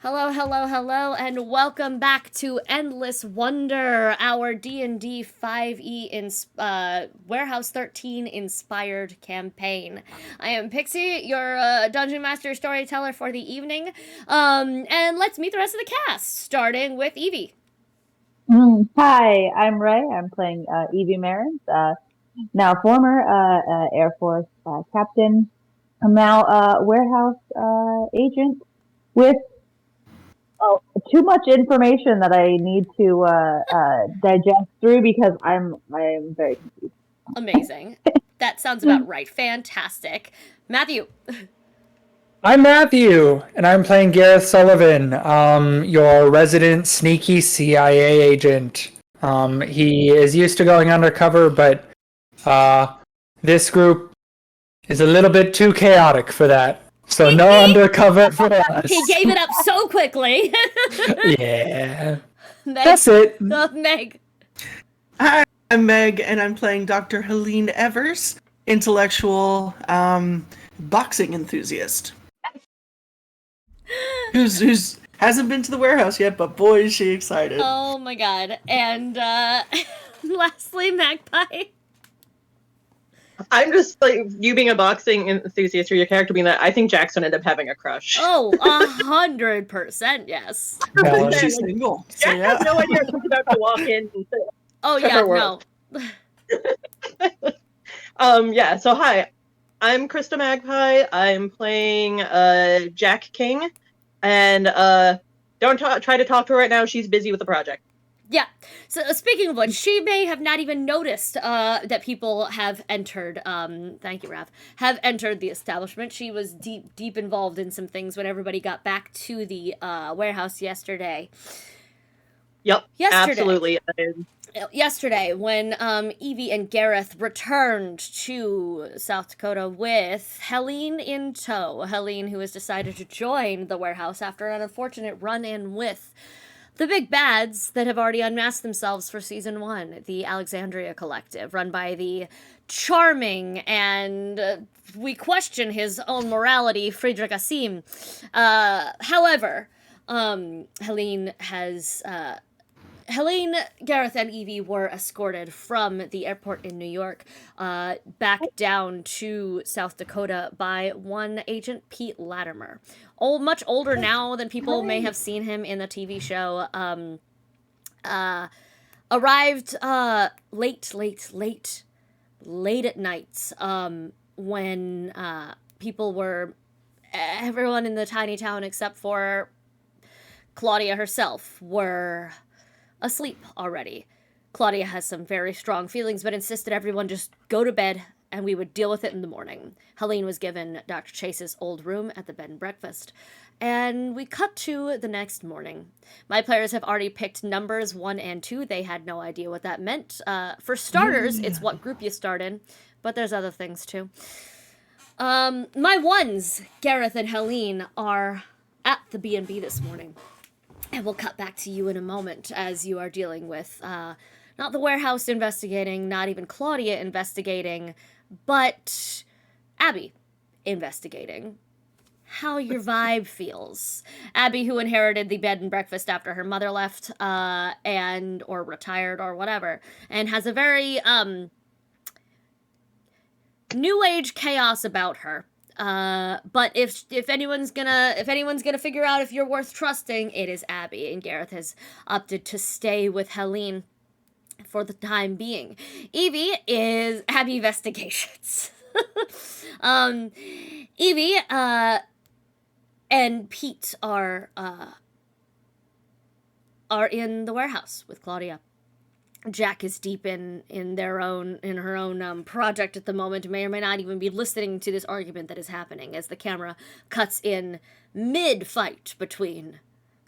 Hello, hello, hello, and welcome back to Endless Wonder, our D&D 5e Warehouse 13 inspired campaign. I am Pixie, your Dungeon Master storyteller for the evening, and let's meet the rest of the cast, starting with Evie. Hi, I'm Ray. I'm playing Evie Marins, now former Air Force captain. I'm now a warehouse agent with oh, too much information that I need to digest through because I'm very confused. Amazing. That sounds about right. Fantastic. Matthew. I'm Matthew, and I'm playing Gareth Sullivan, your resident sneaky CIA agent. He is used to going undercover, but this group is a little bit too chaotic for that. So no undercover for us. He gave it up so quickly. Yeah. Meg. That's it. Meg. Hi, I'm Meg, and I'm playing Dr. Helene Evers, intellectual boxing enthusiast, who's hasn't been to the warehouse yet, but boy is she excited. Oh my god. And lastly, Magpie. I'm just like, you being a boxing enthusiast or your character being that, I think Jackson ended up having a crush. Oh, 100%, yes. And she's single. So Jack yeah. has no idea who's about to walk in. Oh To yeah, her no. world. So hi. I'm Krista Magpie. I'm playing Jack King. And don't try to talk to her right now. She's busy with the project. Yeah. So speaking of which, she may have not even noticed that people have entered. Thank you, Rav. Have entered the establishment. She was deep involved in some things when everybody got back to the warehouse yesterday. Yep. Yesterday. Absolutely. Yesterday, when Evie and Gareth returned to South Dakota with Helene in tow. Helene, who has decided to join the warehouse after an unfortunate run-in with the big bads that have already unmasked themselves for season 1, the Alexandria Collective, run by the charming and we question his own morality, Friedrich Assim. However, Helene, Gareth, and Evie were escorted from the airport in New York back down to South Dakota by one Agent Pete Latimer. Much older now than people may have seen him in the TV show. Arrived late at night when everyone in the tiny town except for Claudia herself were asleep already. Claudia has some very strong feelings, but insisted everyone just go to bed and we would deal with it in the morning. Helene was given Dr. Chase's old room at the bed and breakfast. And we cut to the next morning. My players have already picked numbers 1 and 2. They had no idea what that meant. For starters, it's what group you start in, but there's other things too. My ones, Gareth and Helene, are at the B&B this morning. And we'll cut back to you in a moment as you are dealing with not the warehouse investigating, not even Claudia investigating, but Abby investigating. How your vibe feels. Abby, who inherited the bed and breakfast after her mother left or retired or whatever, and has a very new age chaos about her. But if anyone's gonna figure out if you're worth trusting, it is Abby, and Gareth has opted to stay with Helene for the time being. Evie is Abby investigations. Evie and Pete are in the warehouse with Claudia. Jack is deep in her own project at the moment, may or may not even be listening to this argument that is happening as the camera cuts in mid-fight between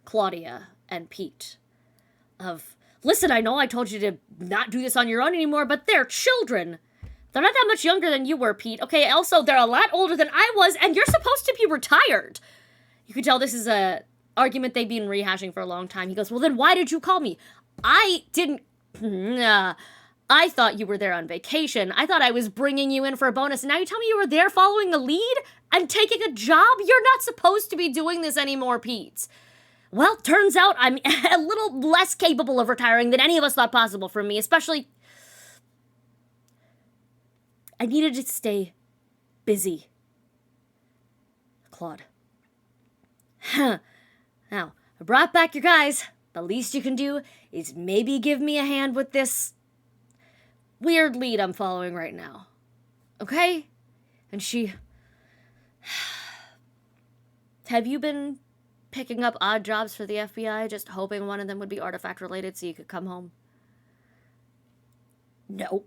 Claudia and Pete. Listen, I know I told you to not do this on your own anymore, but they're children. They're not that much younger than you were, Pete. Okay, also, they're a lot older than I was, and you're supposed to be retired. You could tell this is a argument they've been rehashing for a long time. He goes, well, then why did you call me? I didn't... I thought you were there on vacation. I thought I was bringing you in for a bonus. And now you tell me you were there following a lead and taking a job? You're not supposed to be doing this anymore, Pete. Well, turns out I'm a little less capable of retiring than any of us thought possible for me, especially... I needed to stay busy. Claude. Now, I brought back your guys. The least you can do is maybe give me a hand with this weird lead I'm following right now. Okay? And she... Have you been picking up odd jobs for the FBI, just hoping one of them would be artifact related so you could come home? No.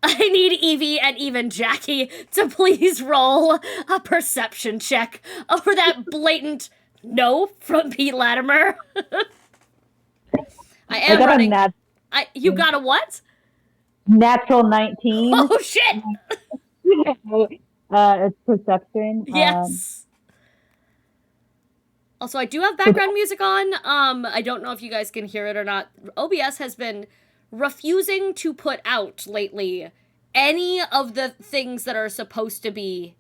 I need Evie and even Jackie to please roll a perception check over that blatant no from Pete Latimer. I am got running. a You got a what? natural 19. Oh shit! It's perception. Yes. Also, I do have background music on. I don't know if you guys can hear it or not. OBS has been refusing to put out lately any of the things that are supposed to be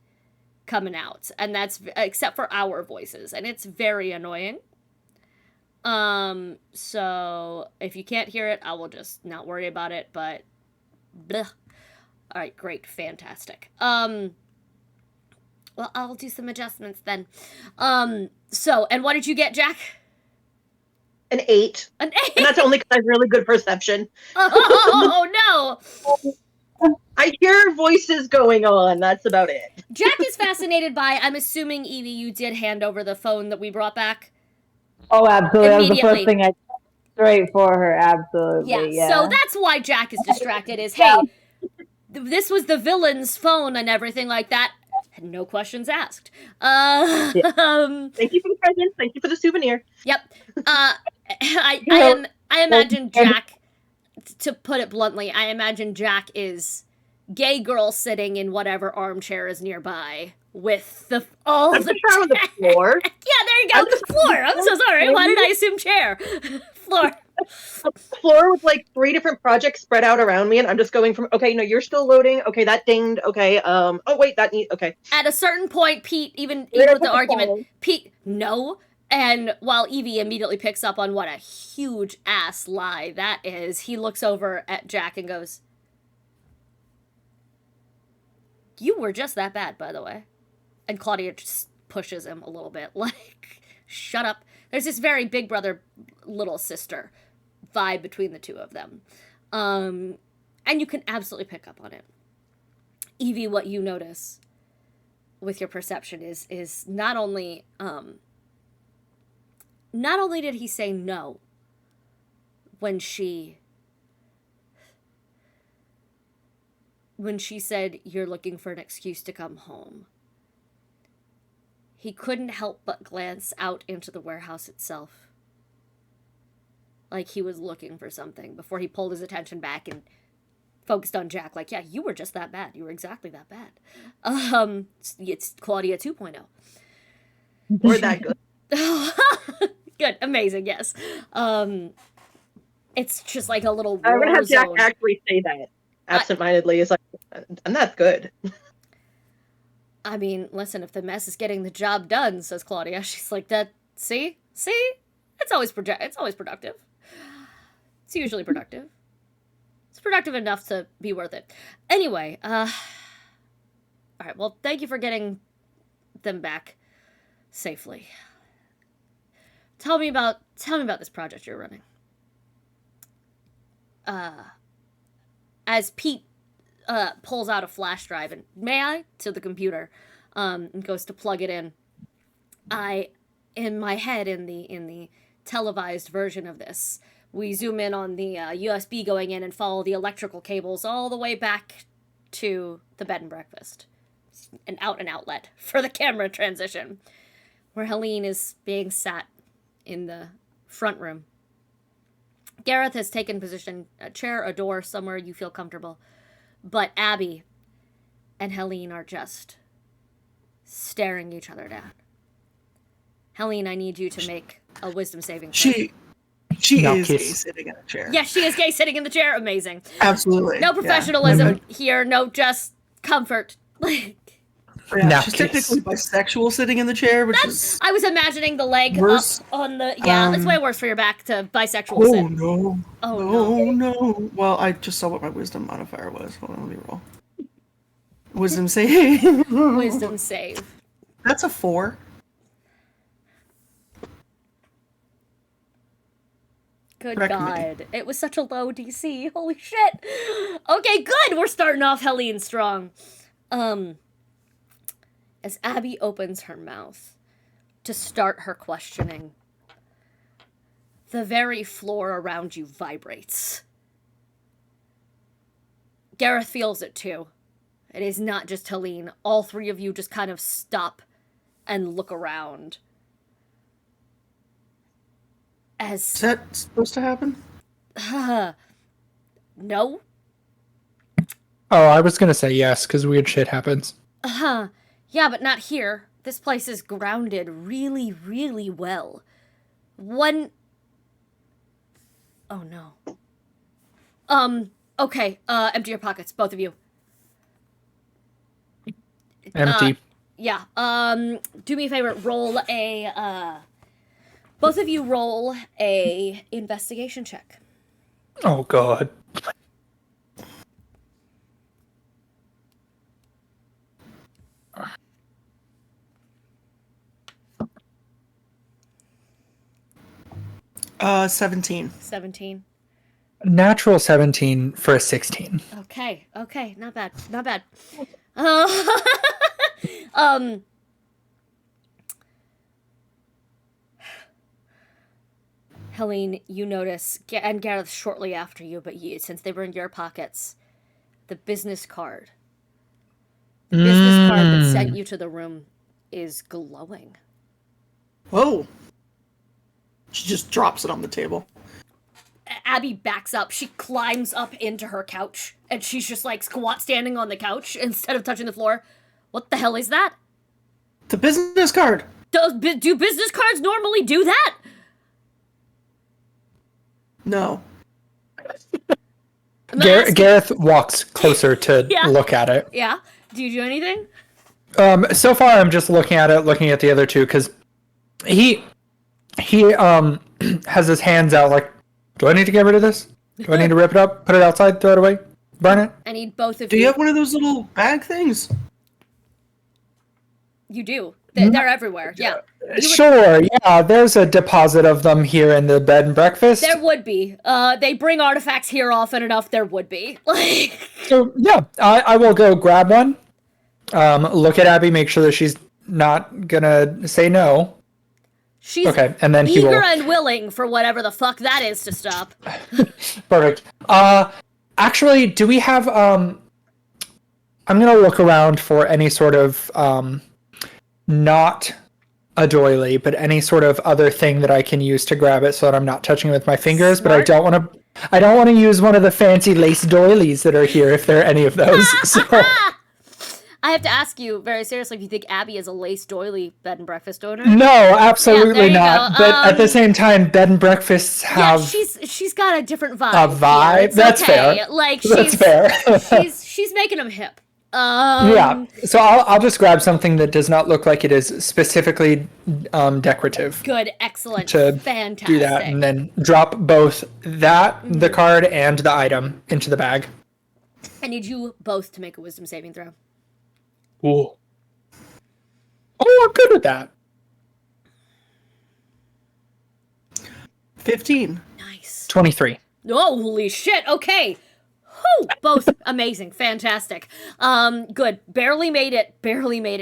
coming out, and that's except for our voices, and it's very annoying. So if you can't hear it, I will just not worry about it, but bleh. All right, great, fantastic. Well, I'll do some adjustments then. So, and what did you get, Jack? An 8. An 8? And that's only because I have really good perception. Oh, no! I hear voices going on. That's about it. Jack is fascinated by, I'm assuming, Evie, you did hand over the phone that we brought back? Oh, absolutely. That was the Immediately. first thing I straight for her. Absolutely. Yeah, Yeah. so that's why Jack is distracted, is, hey, this was the villain's phone and everything like that. No questions asked. Thank you for the present. Thank you for the souvenir. Yep. I imagine Jack, to put it bluntly, I imagine Jack is gay girl sitting in whatever armchair is nearby with all I'm the sure on the floor. Yeah, there you go. Floor. I'm so sorry. Why did I assume chair? Floor. Floor with like 3 different projects spread out around me, and I'm just going from, okay, no, you're still loading. Okay, that dinged. Okay, oh wait, that need. Okay. At a certain point, Pete, even Where with the did I put the argument, phone? Pete, no. And while Evie immediately picks up on what a huge ass lie that is, he looks over at Jack and goes, "You were just that bad, by the way." And Claudia just pushes him a little bit, like, shut up. There's this very big brother, little sister vibe between the two of them. And you can absolutely pick up on it. Evie, what you notice with your perception is not only did he say no when she said you're looking for an excuse to come home, he couldn't help but glance out into the warehouse itself, like he was looking for something, before he pulled his attention back and focused on Jack, like, yeah, you were just that bad. You were exactly that bad. It's Claudia 2.0. We're that good. Good, amazing, yes. It's just like a little I'm gonna war have Jack zone. actually say that absentmindedly. Is like, and that's good. I mean, listen, if the mess is getting the job done, says Claudia, she's like, that, see? It's always productive. It's usually productive. It's productive enough to be worth it. Anyway, all right, well, thank you for getting them back safely. Tell me about this project you're running. As Pete pulls out a flash drive and, may I, to the computer, and goes to plug it in. In my head, in the televised version of this, we zoom in on the USB going in and follow the electrical cables all the way back to the bed and breakfast. An outlet for the camera transition, where Helene is being sat in the front room. Gareth has taken position, a chair, a door, somewhere you feel comfortable. But Abby and Helene are just staring each other down. Helene, I need you to make a wisdom saving throw. She No is gay kiss. sitting in a chair. Yes, she is gay sitting in the chair. Amazing. Absolutely. No Yeah. professionalism here, no just comfort. Yeah, she's Napkins. technically bisexual sitting in the chair, which is. I was imagining the leg Worse. up on the. Yeah, it's Um, way worse for your back to bisexual Oh sit. no. Oh, no, no. Well, I just saw what my wisdom modifier was. Hold on, let me roll. Wisdom save. Wisdom save. That's a 4. Good Correct me. God. It was such a low DC. Holy shit. Okay, good. We're starting off Helene strong. As Abby opens her mouth to start her questioning, the very floor around you vibrates. Gareth feels it too. It is not just Helene. All three of you just kind of stop and look around. Is that supposed to happen? No? Oh, I was gonna say yes, because weird shit happens. Yeah, but not here. This place is grounded really, really well. Oh no. Okay, empty your pockets, both of you. Empty. Yeah, do me a favor, roll both of you roll a investigation check. Oh god. Uh, 17. 17. Natural 17 for a 16. Okay, not bad, not bad. Um, Helene, you notice, and Gareth shortly after you, but since they were in your pockets, the business card. The business card that sent you to the room is glowing. Whoa. She just drops it on the table. Abby backs up. She climbs up into her couch, and she's just like squat standing on the couch instead of touching the floor. What the hell is that? The business card. Do business cards normally do that? No. Gareth walks closer to Yeah. look at it. Yeah. Do you do anything? So far, I'm just looking at it, looking at the other two, because he has his hands out like, do I need to get rid of this? Do I need to rip it up, put it outside, throw it away, burn it? I need both of Do you have one of those little bag things? You do. They're everywhere. Yeah. Sure, yeah, there's a deposit of them here in the bed and breakfast. There would be. They bring artifacts here often enough. There would be. Like. So yeah, I will go grab one. Look at Abby, make sure that she's not gonna say no. She's Okay, and then he eager will. and willing for whatever the fuck that is to stop. Perfect. Actually, do we have I'm gonna look around for any sort of not a doily, but any sort of other thing that I can use to grab it so that I'm not touching it with my fingers. Smart. But I don't want to use one of the fancy lace doilies that are here if there are any of those. So I have to ask you very seriously if you think Abby is a lace doily bed and breakfast owner. no, absolutely you not. go. But at the same time, bed and breakfasts have she's got a different vibe. a vibe. here. It's That's okay. fair. Like That's fair. she's making them hip. Yeah, so I'll just grab something that does not look like it is specifically decorative. Good, excellent, To fantastic. Do that, and then drop both the card, and the item into the bag. I need you both to make a wisdom saving throw. Ooh. Oh, I'm good with that. 15. Nice. 23. Oh, holy shit. Okay. Whew, both amazing, fantastic. Good. Barely made it,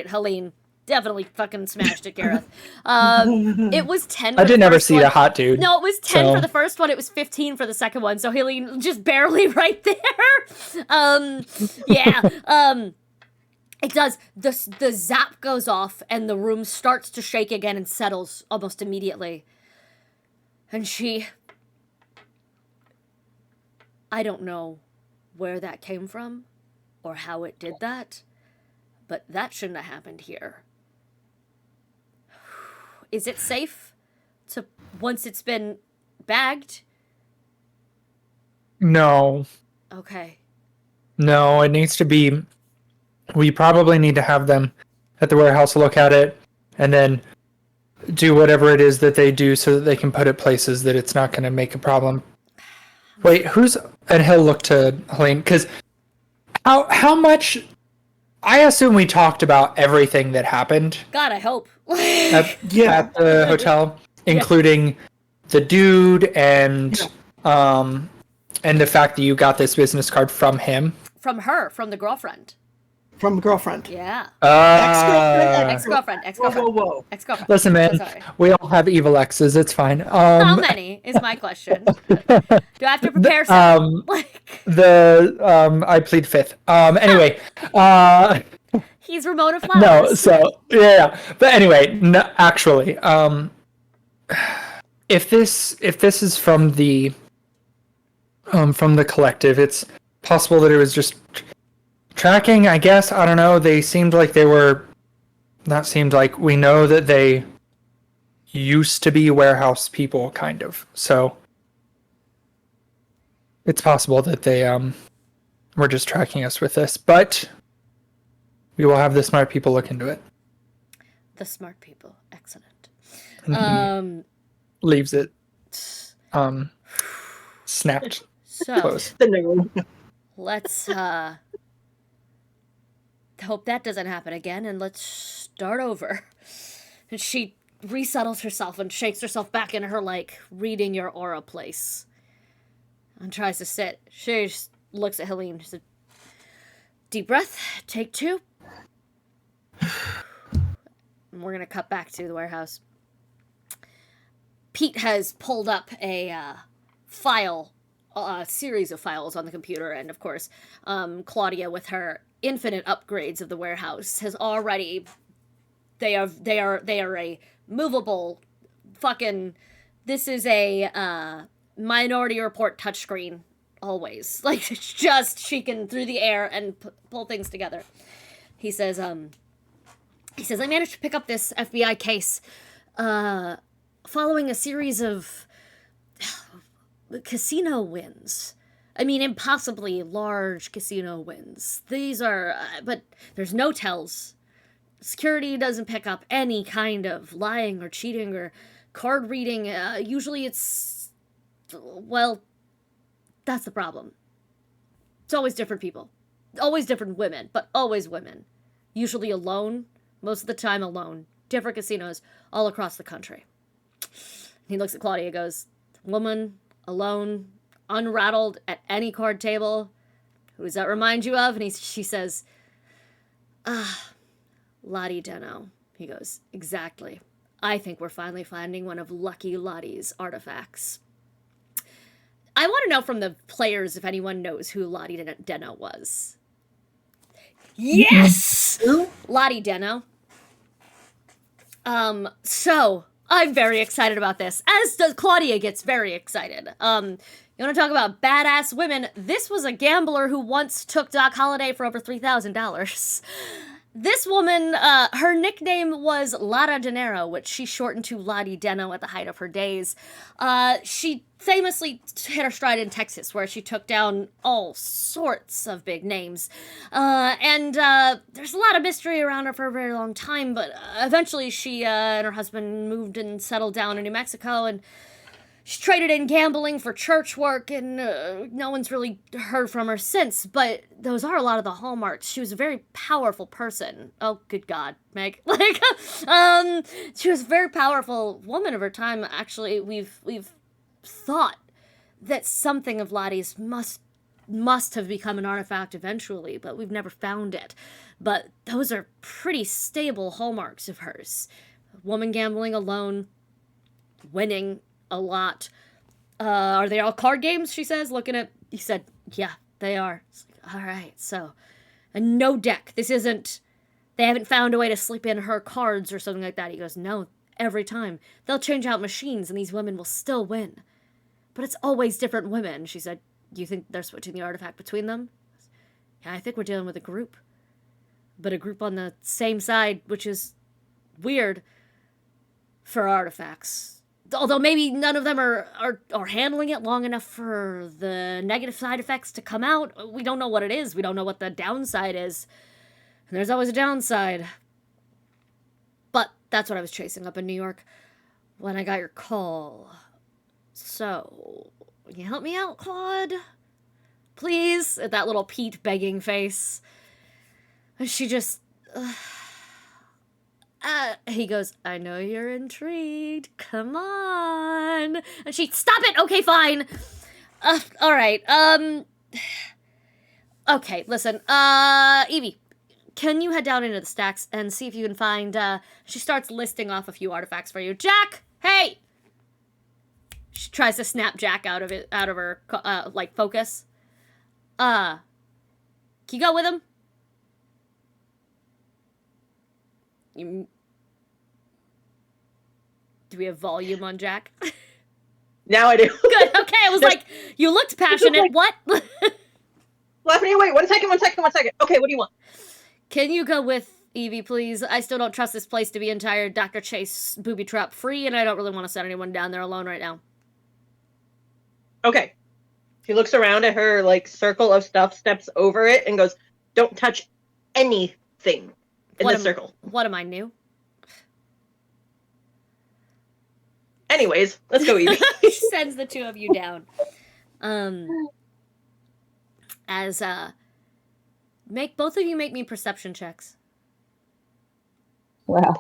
Helene. Definitely fucking smashed it, Gareth. It was 10 for I the did never first see one. the hot dude. No, it was 10 so- for the first one. It was 15 for the second one. So Helene just barely right there. Yeah. It does. The zap goes off and the room starts to shake again and settles almost immediately. And I don't know where that came from or how it did that, but that shouldn't have happened here. Is it safe to, once it's been bagged? No. Okay. No, it needs to be. We probably need to have them at the warehouse, look at it, and then do whatever it is that they do so that they can put it places that it's not going to make a problem. Wait, and he'll look to Helene, because how much, I assume we talked about everything that happened God, I hope. at the hotel, including the dude and the fact that you got this business card from him. From her, from the girlfriend. From girlfriend. Yeah. Ex-girlfriend. Ex-girlfriend. Whoa. Ex-girlfriend. Listen, man, So sorry. we all have evil exes. It's fine. How many is my question? Do I have to prepare something? I plead fifth. Anyway, He's Ramona Flowers. no, so yeah, but anyway, no, actually, if this is from the collective, it's possible that it was just tracking, I guess. I don't know. They seemed like we know that they used to be warehouse people, kind of. So it's possible that they were just tracking us with this, but we will have the smart people look into it. The smart people. Excellent. Leaves it snapped So close. The no. let's hope that doesn't happen again, and let's start over. And she resettles herself and shakes herself back into her, like, reading your aura place. And tries to sit. She just looks at Helene. She said, deep breath, take 2. And we're gonna cut back to the warehouse. Pete has pulled up a series of files on the computer, and of course, Claudia, with her infinite upgrades of the warehouse, has already. They are a movable, fucking. This is a Minority Report touchscreen. Always, like, it's just she can through the air and pull things together. He says, I managed to pick up this FBI case, following a series of casino wins. I mean, impossibly large casino wins. These are, but there's no tells. Security doesn't pick up any kind of lying or cheating or card reading. Usually it's, well, that's the problem. It's always different people. Always different women, but always women. Usually alone, most of the time alone. Different casinos all across the country. He looks at Claudia and goes, woman, alone, unrattled at any card table. Who does that remind you of? And she says, Lottie Deno. He goes, exactly. I think we're finally finding one of Lucky Lottie's artifacts. I want to know from the players if anyone knows who Lottie Deno was. Yes! Lottie Deno. So, I'm very excited about this, as does Claudia gets very excited. You want to talk about badass women? This was a gambler who once took Doc Holliday for over $3,000. This woman, her nickname was Lara Dinero, which she shortened to Lottie Deno at the height of her days. She famously hit her stride in Texas, where she took down all sorts of big names. And there's a lot of mystery around her for a very long time, but eventually she and her husband moved and settled down in New Mexico, and she traded in gambling for church work, and no one's really heard from her since, but those are a lot of the hallmarks. She was a very powerful person. Oh, good God, Meg. She was a very powerful woman of her time. Actually, we've thought that something of Lottie's must have become an artifact eventually, but we've never found it. But those are pretty stable hallmarks of hers. Woman gambling alone, winning a lot. Are they all card games? She says, he said, yeah, they are. Like, all right, so, and no deck. This isn't, they haven't found a way to slip in her cards or something like that. He goes, no, every time. They'll change out machines and these women will still win. But it's always different women. She said, do you think they're switching the artifact between them? Yeah, I think we're dealing with a group. But a group on the same side, which is weird for artifacts. Although maybe none of them are handling it long enough for the negative side effects to come out. We don't know what it is. We don't know what the downside is. And there's always a downside. That's what I was chasing up in New York when I got your call. So, can you help me out, Claude? Please? At that little Pete begging face. She just... he goes, I know you're intrigued. Come on. And she, stop it! Okay, fine. Alright, okay, listen, Evie, can you head down into the stacks and see if you can find, she starts listing off a few artifacts for you. Jack! Hey! She tries to snap Jack out of her, focus. Can you go with him? Do we have volume on Jack? Now I do. Good, okay, I was like, you looked passionate, what? Stephanie, wait, one second. Okay, what do you want? Can you go with Evie, please? I still don't trust this place to be entire Dr. Chase booby trap free, and I don't really want to send anyone down there alone right now. Okay. She looks around at her, circle of stuff, steps over it, and goes, don't touch anything in this circle. What am I, new? Anyways, let's go, Evie. He sends the two of you down. Both of you make me perception checks. Wow.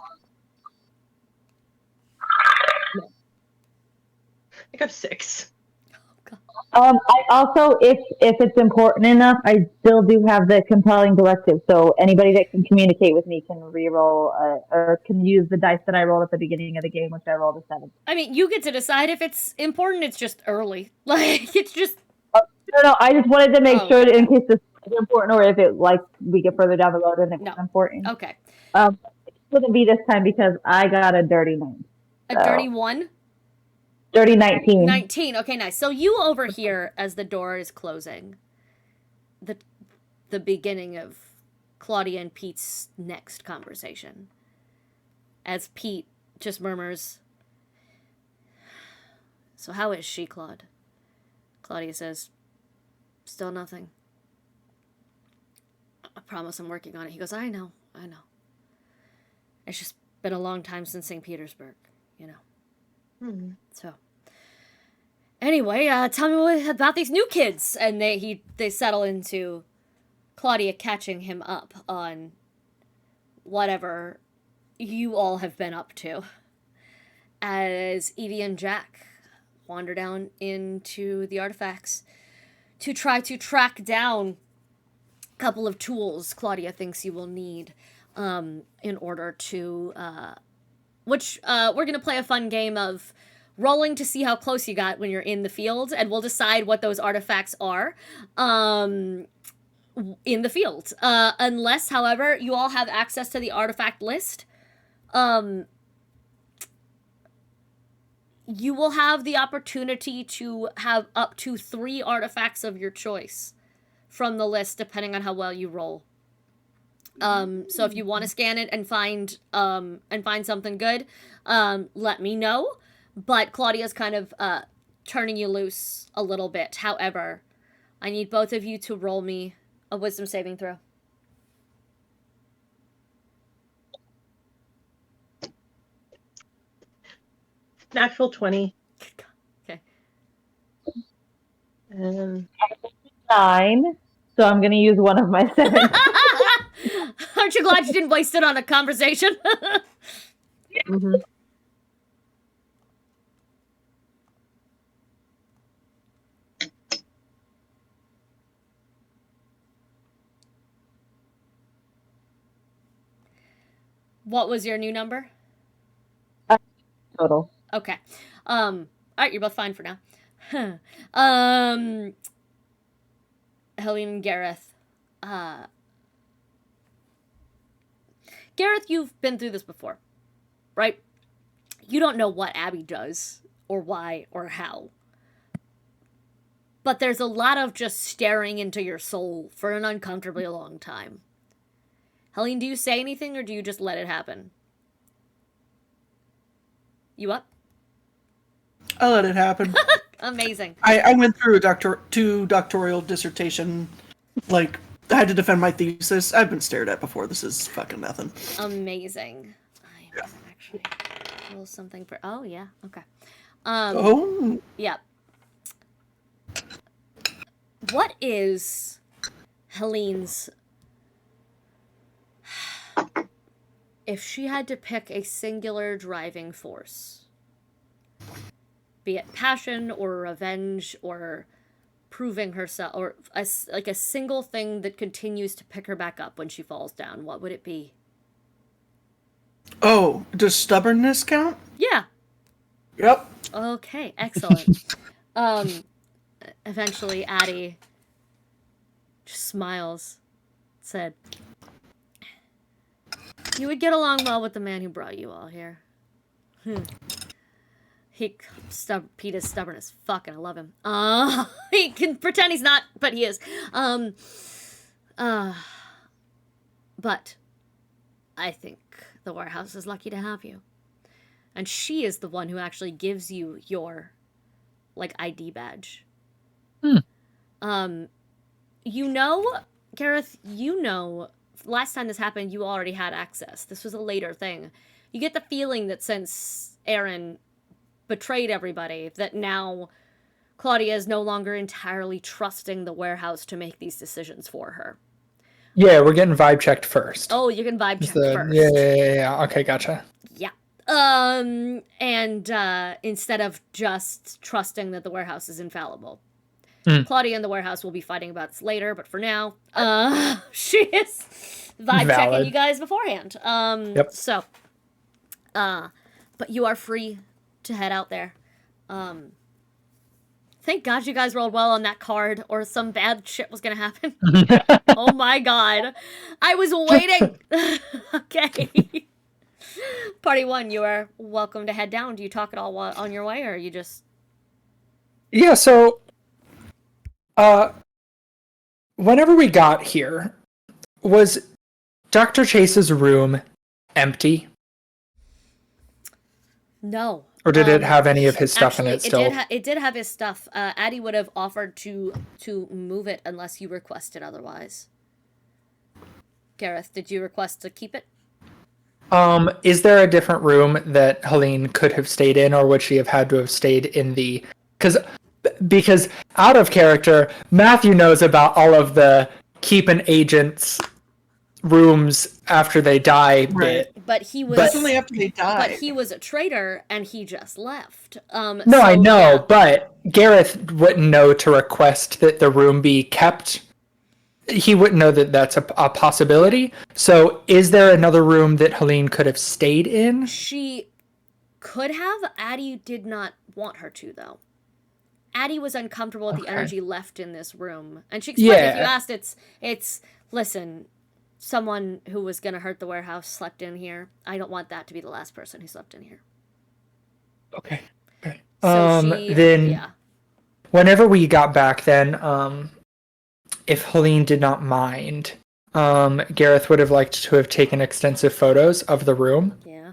I got 6. I also, if it's important enough, I still do have the compelling directive. So anybody that can communicate with me can reroll or can use the dice that I rolled at the beginning of the game, which I rolled a 7. I mean, you get to decide if it's important. It's just early. It's just... No, I just wanted to make sure okay. in case this is important or if it, we get further down the road and it's important. Okay. It wouldn't be this time because I got a dirty 9. A dirty 1? Dirty 19. 19. Okay, nice. So you overhear as the door is closing the beginning of Claudia and Pete's next conversation. As Pete just murmurs, so how is she, Claude? Claudia says, still nothing. I promise I'm working on it. He goes, I know. It's just been a long time since St. Petersburg, So, anyway, tell me about these new kids. And they settle into Claudia catching him up on whatever you all have been up to. As Evie and Jack wander down into the artifacts to try to track down a couple of tools Claudia thinks you will need in order to, we're going to play a fun game of rolling to see how close you got when you're in the field, and we'll decide what those artifacts are in the field. Unless, however, you all have access to the artifact list, you will have the opportunity to have up to 3 artifacts of your choice from the list, depending on how well you roll. So if you want to scan it and find something good, let me know. But Claudia's kind of turning you loose a little bit. However, I need both of you to roll me a wisdom saving throw. Natural 20. Okay. And 9. So I'm going to use one of my 7. Aren't you glad you didn't waste it on a conversation? mm-hmm. What was your new number? Total. Okay. All right, you're both fine for now. Helene and Gareth. Gareth, you've been through this before, right? You don't know what Abby does, or why, or how. But there's a lot of just staring into your soul for an uncomfortably long time. Helene, do you say anything, or do you just let it happen? You up? I let it happen. Amazing. I went through two doctoral dissertation, I had to defend my thesis. I've been stared at before. This is fucking nothing. Amazing. I'm Actually, roll something for. Oh yeah. Okay. Oh, Yeah. What is Helene's? If she had to pick a singular driving force, be it passion or revenge or proving herself, or like a single thing that continues to pick her back up when she falls down, what would it be? oh, does stubbornness count? Yeah. Yep. Okay, excellent. Eventually Addie just smiles, said, "You would get along well with the man who brought you all here." Pete is stubborn as fuck, and I love him. He can pretend he's not, but he is. But I think the warehouse is lucky to have you. And she is the one who actually gives you your, like, ID badge. You know, Gareth, last time this happened, you already had access. This was a later thing. You get the feeling that since Aaron betrayed everybody, that now Claudia is no longer entirely trusting the warehouse to make these decisions for her. Yeah, we're getting vibe checked first. Oh, you can vibe check first. Yeah. Okay, gotcha. Yeah. And instead of just trusting that the warehouse is infallible. Claudia and the warehouse will be fighting about this later, but for now, she is vibe checking you guys beforehand. Yep. So, but you are free to head out there. Thank God you guys rolled well on that card, or some bad shit was gonna happen. Oh my God. I was waiting. Okay. Party 1, you are welcome to head down. Do you talk at all on your way, or are you just... Yeah, so whenever we got here, was Dr. Chase's room empty? No. Or did it have any of his stuff in it still? It did have his stuff. Addie would have offered to move it unless you requested otherwise. Gareth, did you request to keep it? Is there a different room that Helene could have stayed in, or would she have had to have stayed in the... Because out of character, Matthew knows about all of the keep an agent's rooms after they die bit. But he was... That's only after they die. But he was a traitor, and he just left. No, I know, but Gareth wouldn't know to request that the room be kept. He wouldn't know that that's a possibility. So is there another room that Helene could have stayed in? She could have. Addie did not want her to, though. Addie was uncomfortable with the energy left in this room. And she explained, if you asked, it's listen, someone who was going to hurt the warehouse slept in here. I don't want that to be the last person who slept in here. Okay. So whenever we got back then, if Helene did not mind, Gareth would have liked to have taken extensive photos of the room. Yeah.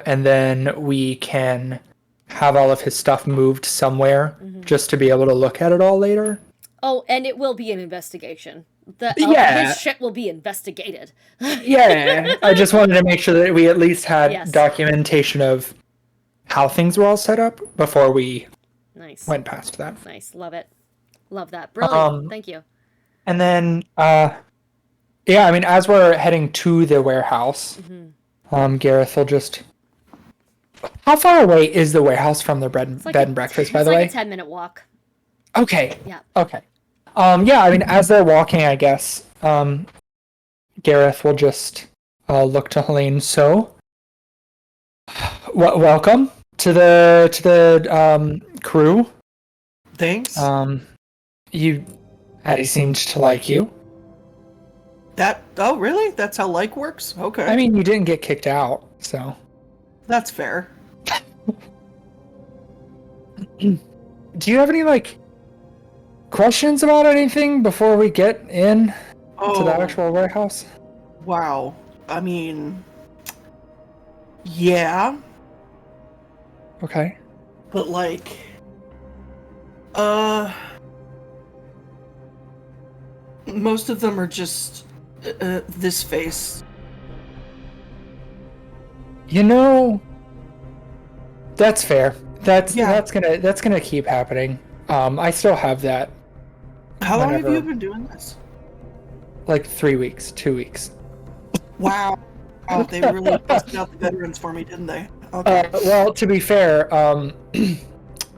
And then we can have all of his stuff moved somewhere just to be able to look at it all later. Oh, and it will be an investigation. His shit will be investigated. Yeah, I just wanted to make sure that we at least had documentation of how things were all set up before we went past that. Nice, love it. Love that. Brilliant, thank you. And then, as we're heading to the warehouse, Gareth will just... How far away is the warehouse from the bed and breakfast, by the way? It's like a 10-minute walk. Okay. Yeah. Okay. As they're walking, I guess, Gareth will just look to Helene. So, welcome to the crew. Thanks. Addie seemed to like you. Oh, really? That's how like works? Okay. I mean, you didn't get kicked out, so. That's fair. Do you have any, questions about anything before we get in to the actual warehouse? Wow. I mean, yeah. Okay. But, most of them are just this face. You know, that's fair. That's Yeah. that's gonna keep happening. I still have that. How long have Whenever- you been doing this? Like 3 weeks, 2 weeks. Wow. Oh, they really busted out the veterans for me, didn't they? Okay. Well, to be fair,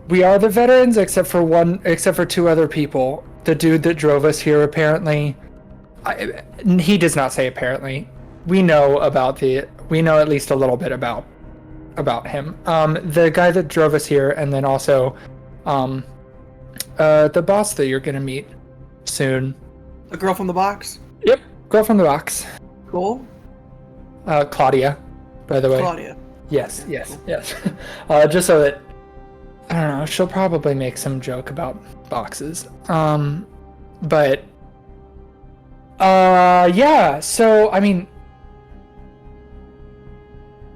we are the veterans, except for two other people. The dude that drove us here, apparently, he does not say apparently. We know at least a little bit about him. The guy that drove us here, and then also, the boss that you're gonna meet soon. The girl from the box? Yep, girl from the box. Cool. Claudia, by the way. Claudia. Yes. Just so that, I don't know, she'll probably make some joke about boxes. But yeah, so I mean,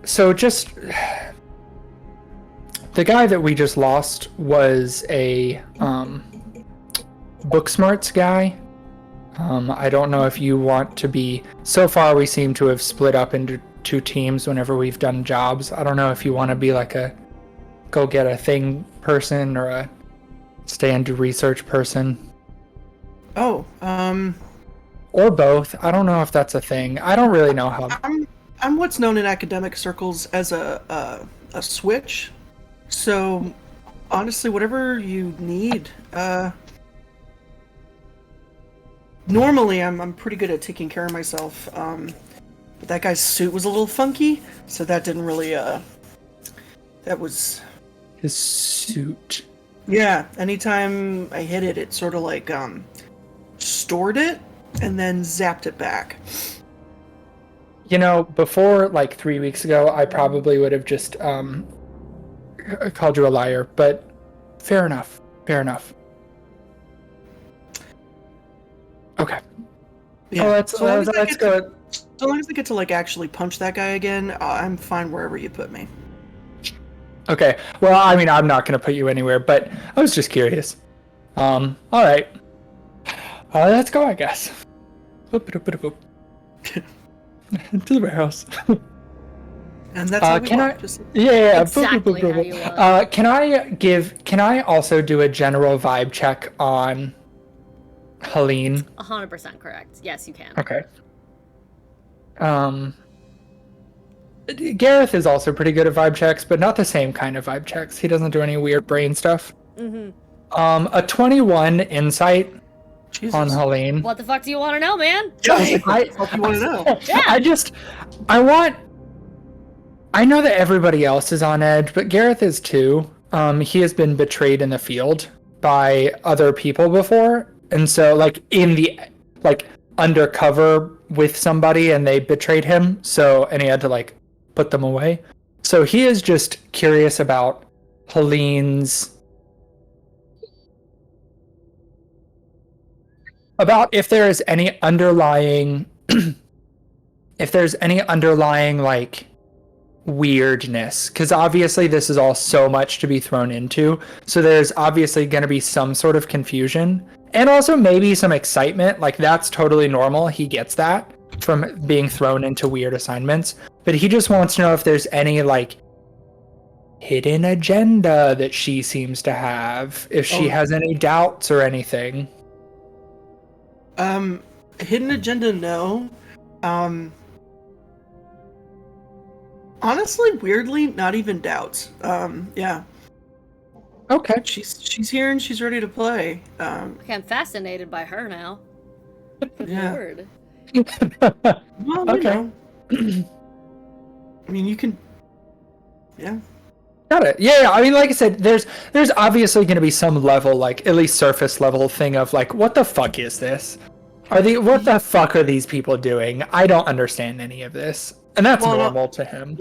so just the guy that we just lost was a book smarts guy. I don't know if you want to be, so far we seem to have split up into 2 teams whenever we've done jobs. I don't know if you want to be like a go get a thing person or a stay and do research person. Oh, Or both. I don't know if that's a thing. I don't really know how. I'm what's known in academic circles as a switch. So, honestly, whatever you need. Normally, I'm pretty good at taking care of myself. But that guy's suit was a little funky, so that didn't really. That was. His suit. Yeah. Anytime I hit it, it sort of like stored it and then zapped it back. You know, before like 3 weeks ago, I probably would have just called you a liar, but fair enough. Fair enough. Okay. Yeah. Oh, let's go. So long as I get to like actually punch that guy again, I'm fine wherever you put me. Okay. Well, I mean, I'm not going to put you anywhere, but I was just curious. All right. Let's go, I guess. To the warehouse. And that's how we can walk, I- just- Yeah. Exactly how you want. Can I also do a general vibe check on Helene? 100% correct. Yes, you can. Okay. Gareth is also pretty good at vibe checks, but not the same kind of vibe checks. He doesn't do any weird brain stuff. Mm-hmm. A 21 insight Jesus. on Helene. What the fuck do you want to know, man? Yeah, what do you want to know? Yeah. I know that everybody else is on edge, but Gareth is too. He has been betrayed in the field by other people before. And so undercover with somebody and they betrayed him. And he had to put them away. So he is just curious about Helene's, about if there is any underlying weirdness, because obviously this is all so much to be thrown into, so there's obviously going to be some sort of confusion and also maybe some excitement. That's totally normal. He gets that from being thrown into weird assignments, but he just wants to know if there's any hidden agenda that she seems to have, if she has any doubts or anything. Hidden agenda, no. Honestly, weirdly, not even doubts. Yeah. Okay. She's here and she's ready to play. Okay, I'm fascinated by her now. Good Yeah. lord. Well, Okay. I mean, you can. Yeah. Got it. Yeah, I mean, like I said, there's obviously going to be some level, at least surface level thing of what the fuck is this? What the fuck are these people doing? I don't understand any of this, and that's Well, normal to him.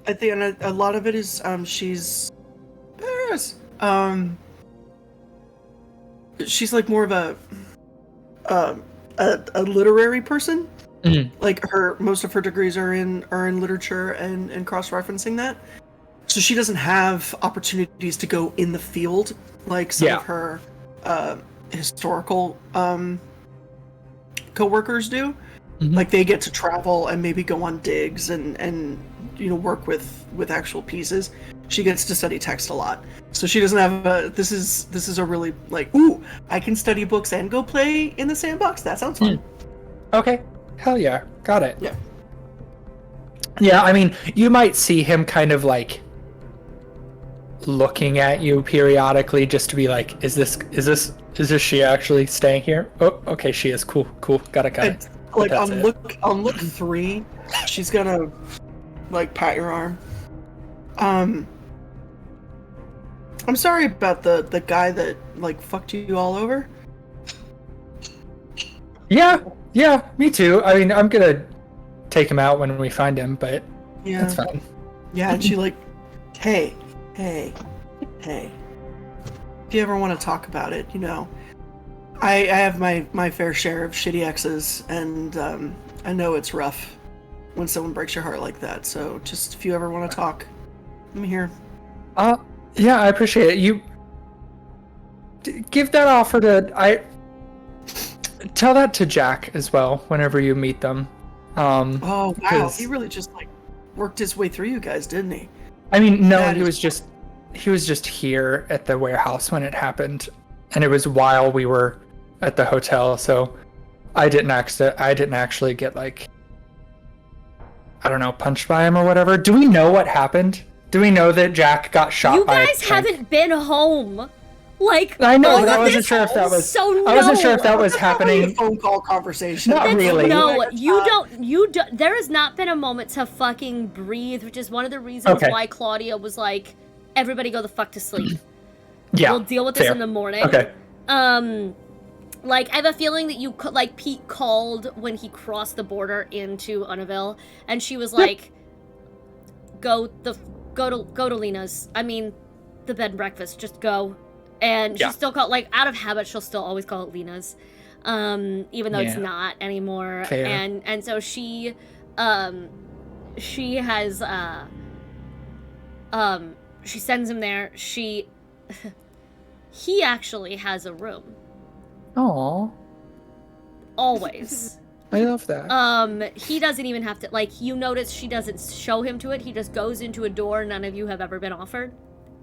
I think a lot of it is she's Paris. She's more of a literary person. Mhm. Most of her degrees are in literature and cross-referencing that. So she doesn't have opportunities to go in the field like some of her historical co-workers do. Mhm. They get to travel and maybe go on digs and work with actual pieces. She gets to study text a lot, so she doesn't have a. This is a really like, ooh, I can study books and go play in the sandbox. That sounds fun. Okay. Hell yeah. Got it. Yeah. Yeah, I mean, you might see him kind of like looking at you periodically just to be like, is this she actually staying here? Oh, okay, she is. Cool. Got it. Like That's on it. look 3, she's gonna like pat your arm. I'm sorry about the guy that like fucked you all over. Yeah, me too. I mean, I'm gonna take him out when we find him, but Yeah. that's fine. Yeah, and she like, hey. If you ever want to talk about it, I have my fair share of shitty exes, and I know it's rough when someone breaks your heart like that. So just if you ever want to talk, I'm here. Yeah, I appreciate it. You give that offer to tell that to Jack as well whenever you meet them. Oh wow, 'cause- he really just like worked his way through you guys, didn't he? I mean, no, That he is- was just here at the warehouse when it happened, and it was while we were at the hotel, so I didn't actually get like, I don't know, punched by him or whatever. Do we know what happened? Do we know that Jack got shot You by a guys tank? haven't been home. Like, I know, all I of wasn't this- sure if that was. So I wasn't sure if that no. was Probably a happening. phone call conversation. Not really. No, you don't. There has not been a moment to fucking breathe, which is one of the reasons Okay. why Claudia was like, "Everybody go the fuck to sleep. Yeah, We'll deal with this fair. in the morning." Okay. Like I have a feeling that like Pete called when he crossed the border into Unnaville, and she was like, "Go to Lena's. I mean, the bed and breakfast. Just go." And Yeah. she still called, like, out of habit, she'll still always call it Lena's, even though it's Yeah. not anymore. Fair. And so she has she sends him there. He actually has a room. Aw, Always. I love that. He doesn't even have to, like, you notice she doesn't show him to it. He just goes into a door none of you have ever been offered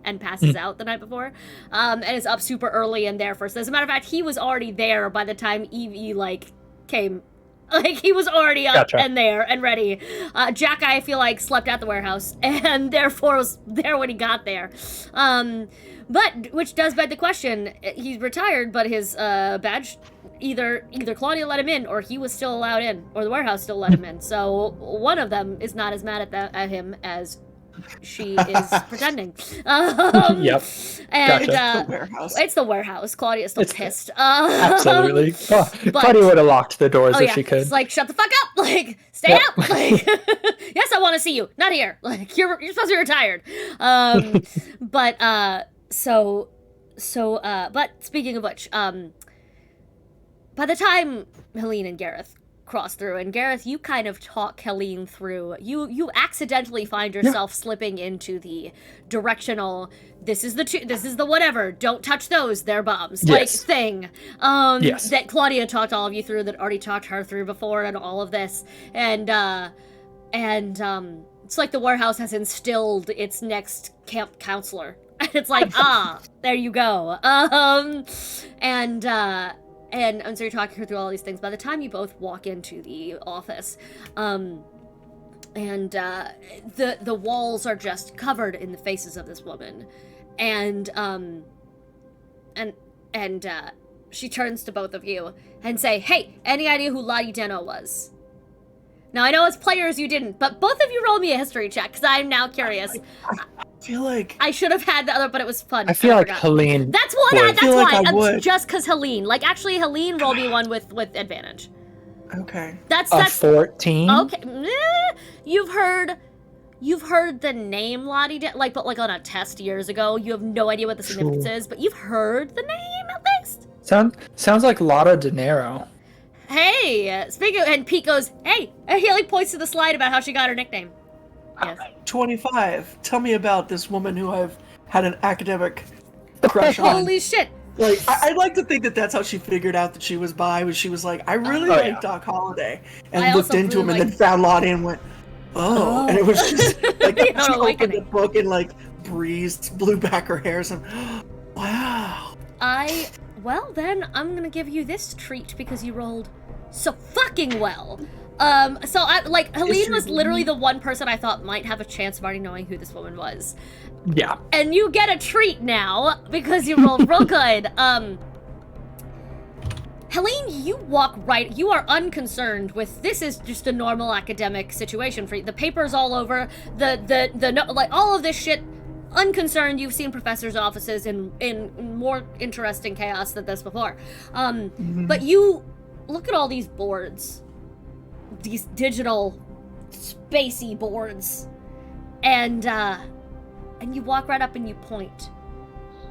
and passes out the night before. And is up super early and there first. As a matter of fact, he was already there by the time Evie, like, came. Like, he was already up Gotcha. and there and ready. Jack, I feel like, slept at the warehouse and therefore was there when he got there. But, which does beg the question, he's retired, but his badge, either Claudia let him in, or he was still allowed in, or the warehouse still let him in. So one of them is not as mad at him as she is pretending. Yep. And Gotcha. The warehouse. it's the warehouse. Claudia's still It's- pissed. Absolutely. Oh, but- Claudia would have locked the doors Oh if yeah, she could. it's like, shut the fuck up! Like, stay Yep. out! Like, yes, I want to see you, not here. Like, you're supposed to be retired. But but speaking of which, by the time Helene and Gareth cross through, and Gareth, you kind of talk Helene through. You accidentally find yourself slipping into the directional. This is the whatever. Don't touch those. They're bombs. Like Yes. thing. Yes. That Claudia talked all of you through. That already talked her through before, and all of this, and it's like the warehouse has instilled its next camp counselor. And it's like, there you go. And so you're talking her through all these things. By the time you both walk into the office, the walls are just covered in the faces of this woman, and she turns to both of you and say, "Hey, any idea who Lottie Deno was?" Now I know as players you didn't, but both of you roll me a history check because I'm now curious. I feel like I should have had the other, but it was fun. I feel and like forgot. Helene. That's one. would. That's I feel like why. I would. Just because Helene. Like, actually, Helene rolled me one with advantage. okay. That's A 14? okay. You've heard the name Lottie, but like on a test years ago. You have no idea what the significance Sure. is, but you've heard the name at least. Sounds like Lotta De Niro. Hey, speaking of, and Pete goes, "Hey," and he like points to the slide about how she got her nickname. Yes. 25. Tell me about this woman who I've had an academic crush on. Holy shit! Like, I'd like to think that that's how she figured out that she was bi. Was she was like, I really Oh, like yeah. Doc Holliday, and I looked also into him, really and then found Lottie and went, oh, and it was just like You she know, opened the awakening. book and like breezed, blew back her hair. And wow. Well, then I'm gonna give you this treat because you rolled so fucking well. So Helene was literally the one person I thought might have a chance of already knowing who this woman was. Yeah. And you get a treat now because you rolled real good. Helene, you you are unconcerned with, this is just a normal academic situation for you. The paper's all over, all of this shit, unconcerned. You've seen professors' offices in more interesting chaos than this before. But you look at all these boards, these digital, spacey boards, and you walk right up and you point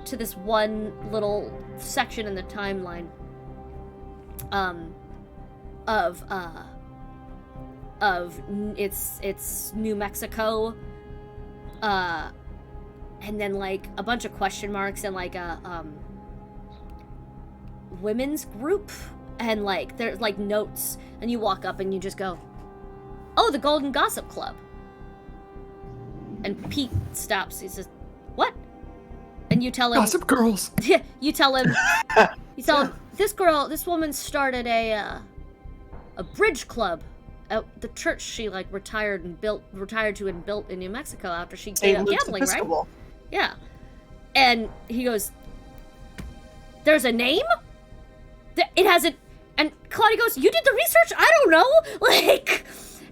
to this one little section in the timeline it's New Mexico, and then like a bunch of question marks and like a women's group, and like there's like notes, and you walk up and you just go, "Oh, the Golden Gossip Club." And Pete stops. He says, "What?" And you tell him, Gossip Girls. you tell him, this woman started a bridge club at the church she like retired to and built in New Mexico after she gave up gambling, right? Yeah. And he goes, "There's a name? It hasn't." And Claudia goes, "You did the research? I don't know."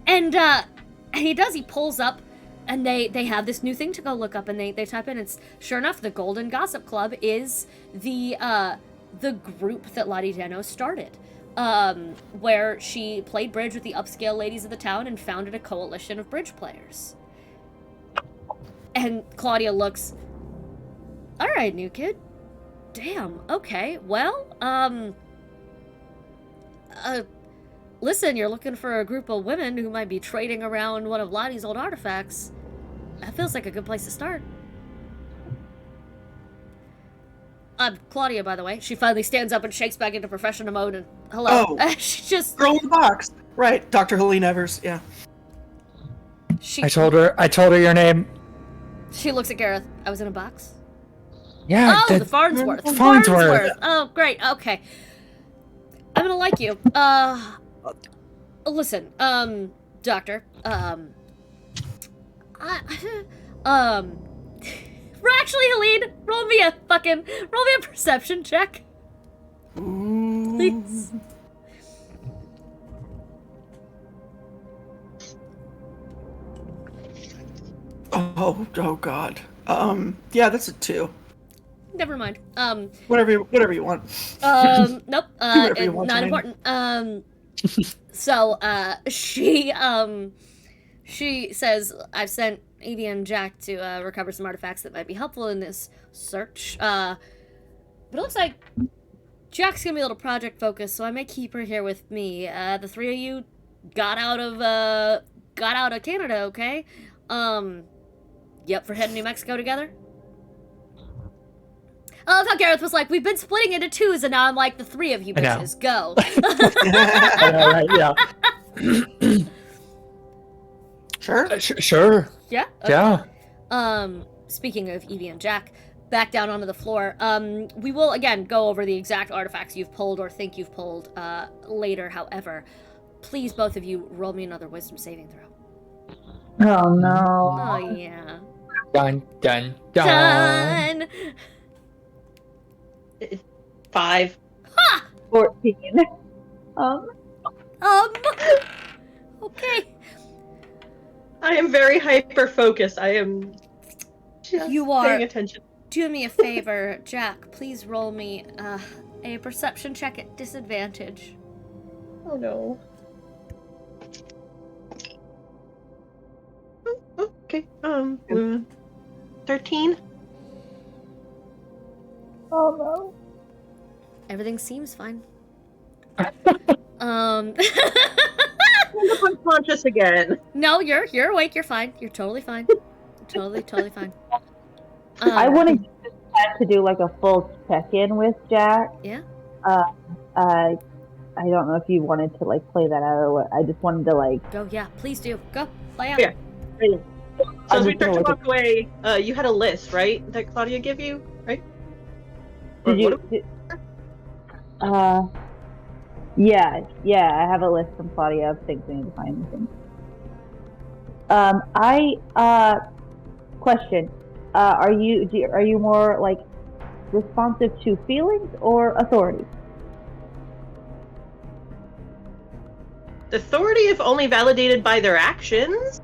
And he does. He pulls up, and they have this new thing to go look up, and they type in. It's sure enough, the Golden Gossip Club is the group that Lottie Deno started, where she played bridge with the upscale ladies of the town and founded a coalition of bridge players. And Claudia looks, "All right, new kid. Damn, okay, well, listen, you're looking for a group of women who might be trading around one of Lottie's old artifacts. That feels like a good place to start." Claudia, by the way, she finally stands up and shakes back into professional mode and, "Hello." Oh. She just... Girl in the box. Right, Dr. Helene Evers, yeah. I told her your name. She looks at Gareth. "I was in a box?" Yeah. Oh, the Farnsworth. Farnsworth. Oh, great. Okay. I'm gonna like you. Listen, doctor, actually, Helene, roll me a perception check, please. Oh God. Yeah, that's a 2. Never mind. Whatever you want. Nope. Whatever you want Not to important. So, she says, "I've sent Evie and Jack to recover some artifacts that might be helpful in this search. But it looks like Jack's gonna be a little project focused, so I may keep her here with me. The three of you got out of Canada, okay? You up for heading to New Mexico together?" I love how Gareth was like, "We've been splitting into twos, and now I'm like, the three of you bitches, go." All right, yeah. Sure. Sure. Yeah? Yeah. Speaking of Evie and Jack, back down onto the floor, we will, again, go over the exact artifacts you've pulled or think you've pulled later, however. Please, both of you, roll me another wisdom saving throw. Oh no. Oh, yeah. Dun, dun, dun. Done! 5. 14. Okay. I am very hyper focused. I am just You are. paying attention. Do me a favor, Jack. Please roll me a perception check at disadvantage. Oh no. Oh, okay. 13. Oh no. Everything seems fine. I'm unconscious again. No, you're awake. You're fine. You're totally fine. Totally fine. I want to use this time to do like a full check-in with Jack. Yeah. I don't know if you wanted to like play that out or what. I just wanted to like. Go. Yeah. Please do. Go. Oh, yeah. Yeah. So I'm as we just gonna start to look walk away, you had a list, right? That Claudia gave you, right? Did Or you? Yeah. I have a list from Claudia of things we need to find. Question. Are you more like responsive to feelings or authority? Authority, if only validated by their actions.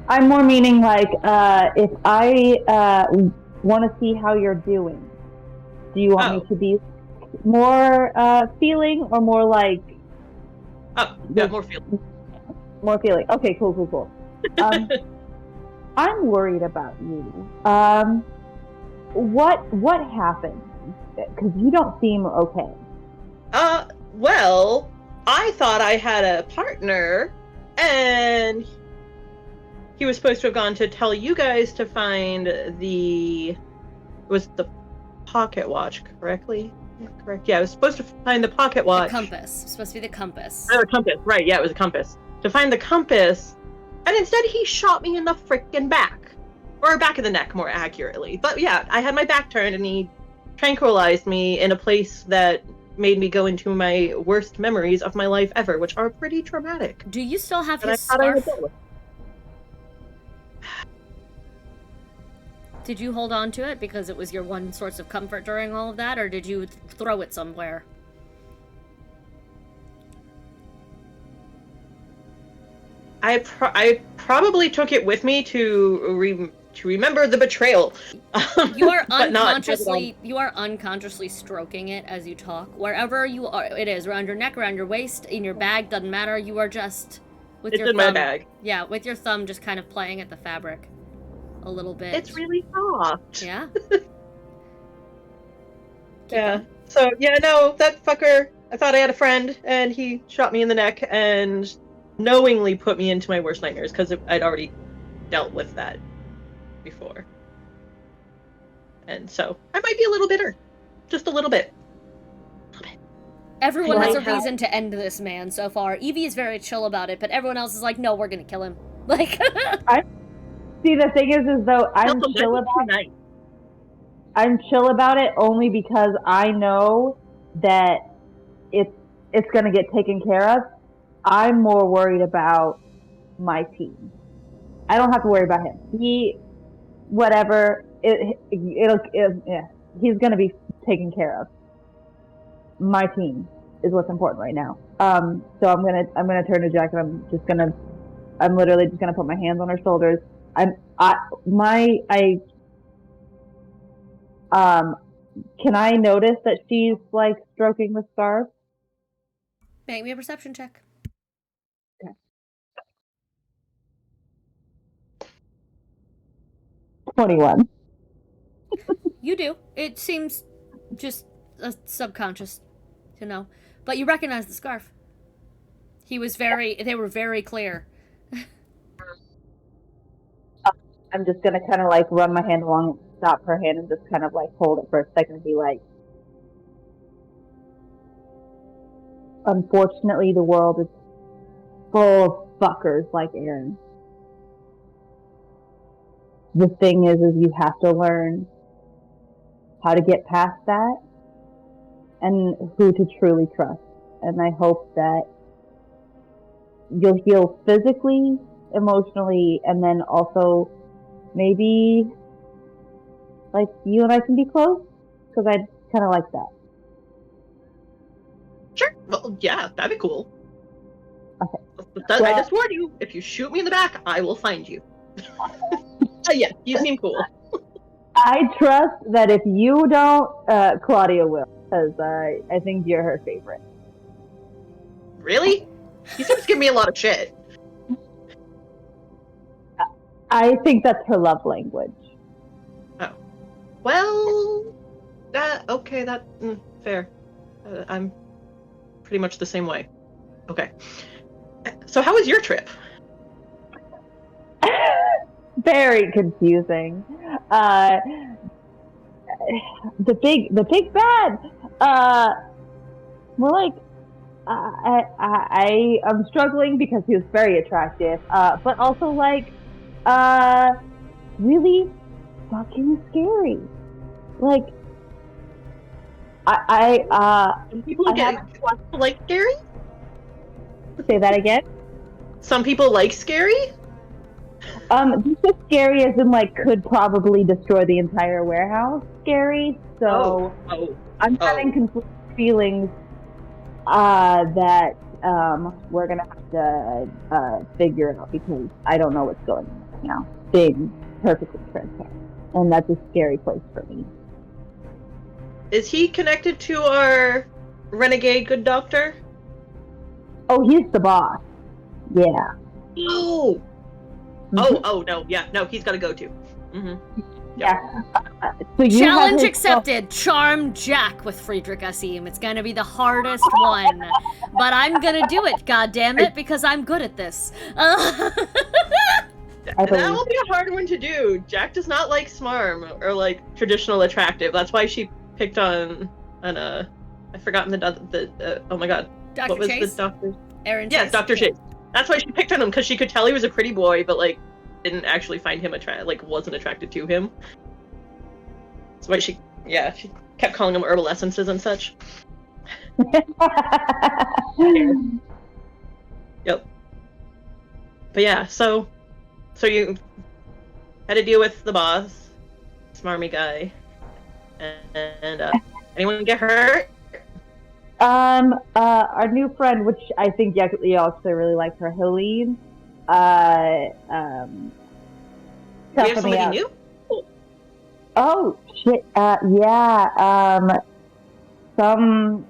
I'm more meaning like if I want to see how you're doing, do you want me Oh. to be more feeling or more like Oh, yeah, more feeling. more feeling? Okay, cool. I'm worried about you. What happened? Because you don't seem okay. Well, I thought I had a partner, and he was supposed to have gone to tell you guys to find the pocket watch, correctly? Correct. Yeah, I was supposed to find the pocket watch. The compass. It's supposed to be the compass. Oh, the compass. Right, yeah, it was a compass. To find the compass, and instead he shot me in the frickin' back. Or back of the neck, more accurately. But yeah, I had my back turned, and he tranquilized me in a place that made me go into my worst memories of my life ever, which are pretty traumatic. Do you still have And his I thought I scarf? had dealt with it. Did you hold on to it because it was your one source of comfort during all of that, or did you throw it somewhere? I probably took it with me to remember the betrayal. You are but not unconsciously stroking it as you talk. Wherever you are, it is around your neck, around your waist, in your bag, doesn't matter. You are just with It's your in thumb. my bag. Yeah, with your thumb just kind of playing at the fabric a little bit. It's really soft. Yeah. Yeah. So yeah, no, that fucker. I thought I had a friend, and he shot me in the neck and knowingly put me into my worst nightmares because I'd already dealt with that before, and so I might be a little bitter, just a little bit. Everyone has a Right. reason to end this man so far. Evie is very chill about it, but everyone else is like, no, we're gonna kill him. Like, See, the thing is though I'm chill about it only because I know that it's gonna get taken care of. I'm more worried about my team. I don't have to worry about him. He's gonna be taken care of. My team is what's important right now. So I'm gonna turn to Jack and I'm literally just gonna put my hands on her shoulders. Can I notice that she's like stroking the scarf? make me a perception check. Okay. 21. You do. It seems just subconscious to know. But you recognize the scarf. They were very clear. I'm just gonna kind of like run my hand along and stop her hand and just kind of like hold it for a second and be like, unfortunately, the world is full of fuckers like Aaron. The thing is you have to learn how to get past that and who to truly trust. And I hope that you'll heal physically, emotionally, and then also maybe like you and I can be close, because I kind of like that. Sure. Well, yeah, that'd be cool. Okay. I just warn you, if you shoot me in the back, I will find you. Yeah, you seem cool. I trust that if you don't, Claudia will, because I think you're her favorite. Really? You seem to give me a lot of shit. I think that's her love language. Oh. Well, okay, fair. I'm pretty much the same way. Okay. So how was your trip? Very confusing. The big bad. More like I am struggling because he was very attractive, but also like really fucking scary. Like Some people I get have- like scary. say that again. Some people like scary. This is scary as in like could probably destroy the entire warehouse. Scary. So Oh. I'm having conflicting feelings that we're gonna have to figure out because I don't know what's going on right now. Being perfectly transparent, and that's a scary place for me. Is he connected to our renegade good doctor? Oh, he's the boss. Yeah. Oh. Oh no, yeah, no, he's got to go too. Yeah. So you Challenge have his- accepted. Charm Jack with Friedrich Asim. It's gonna be the hardest one, but I'm gonna do it. God damn it, because I'm good at this. I That believe. will be a hard one to do. Jack does not like smarm or like traditional attractive. That's why she picked on I've forgotten the oh my god, Dr. what was Chase, the doctor? Aaron. Yeah, Chase. Dr. Chase. That's why she picked on him because she could tell he was a pretty boy, but like didn't actually find him wasn't attracted to him. That's why she kept calling him herbal essences and such. Yep. But yeah, so you had to deal with the boss, smarmy guy, and anyone get hurt? Our new friend, which I think you actually really like her, Helene. We have toughened me somebody up. new? Oh shit! Yeah. Some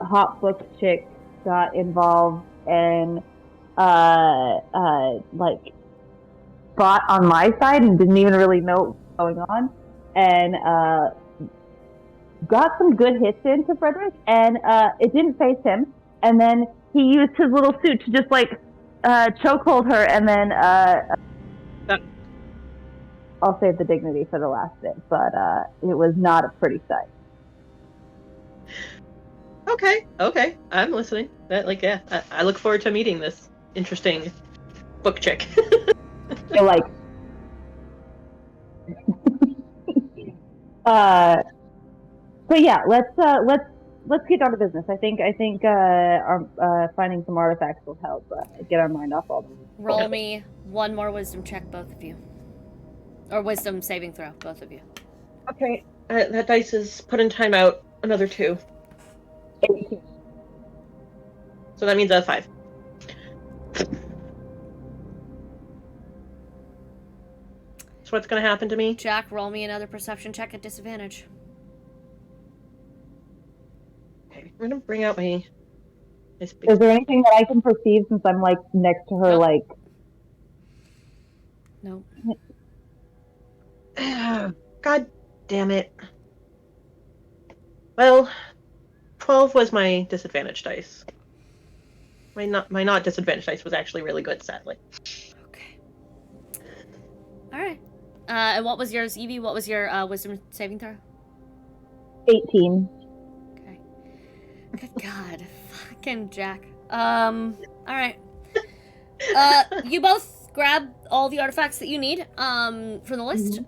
hot book chick got involved and like fought on my side and didn't even really know what was going on, and got some good hits into Frederick, and it didn't face him. And then he used his little suit to just like chokehold her, and then I'll save the dignity for the last bit, but it was not a pretty sight. Okay, I'm listening. I look forward to meeting this interesting book chick. So like, but yeah, let's get down to business. I think our finding some artifacts will help get our mind off all this. Roll me one more wisdom check, both of you, or wisdom saving throw, both of you. Okay, that dice is put in timeout. Another 2. 18. So that means a 5. So what's gonna happen to me? Jack, roll me another perception check at disadvantage. Okay, we're gonna bring out my. Is there anything that I can perceive since I'm like next to her? Nope. Like, No. God damn it. Well, 12 was my disadvantage dice. My not disadvantage dice was actually really good, sadly. Okay. All right. And what was yours, Evie? What was your wisdom saving throw? 18. Okay. Good God, fucking Jack. All right. You both grab all the artifacts that you need from the list.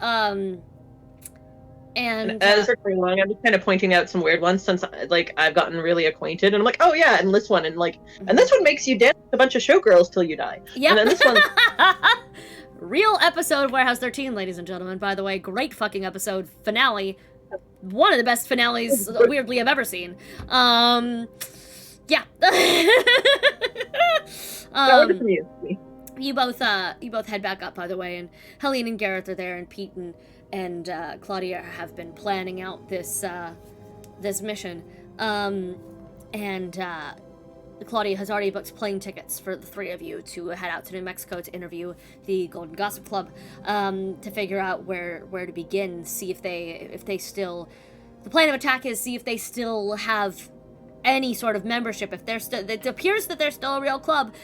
And As we're going along, I'm just kind of pointing out some weird ones since I've gotten really acquainted, and I'm like, oh yeah, and this one, and this one makes you dance with a bunch of showgirls till you die. yeah. And then this one, Real episode of Warehouse 13, ladies and gentlemen. By the way, great fucking episode finale. One of the best finales, weirdly, I've ever seen. Yeah. that would amuse me. You both head back up, by the way, and Helene and Gareth are there, and Pete and Claudia have been planning out this mission. Claudia has already booked plane tickets for the three of you to head out to New Mexico to interview the Golden Gossip Club, to figure out where to begin, see if they still. The plan of attack is see if they still have any sort of membership. If they're still, it appears that they're still a real club.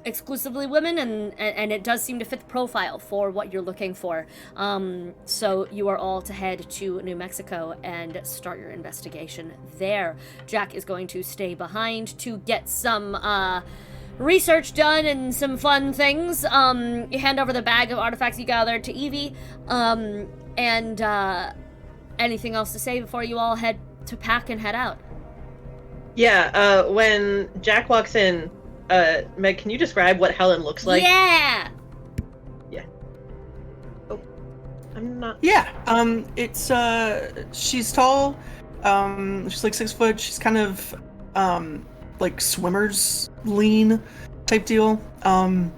exclusively women, and it does seem to fit the profile for what you're looking for. So you are all to head to New Mexico and start your investigation there. Jack is going to stay behind to get some research done and some fun things. You hand over the bag of artifacts you gathered to Evie, and anything else to say before you all head to pack and head out? Yeah, when Jack walks in, Meg, can you describe what Helen looks like? Yeah! Oh, I'm not... Yeah, it's, she's tall, she's like 6 foot, she's kind of, like swimmer's lean type deal. I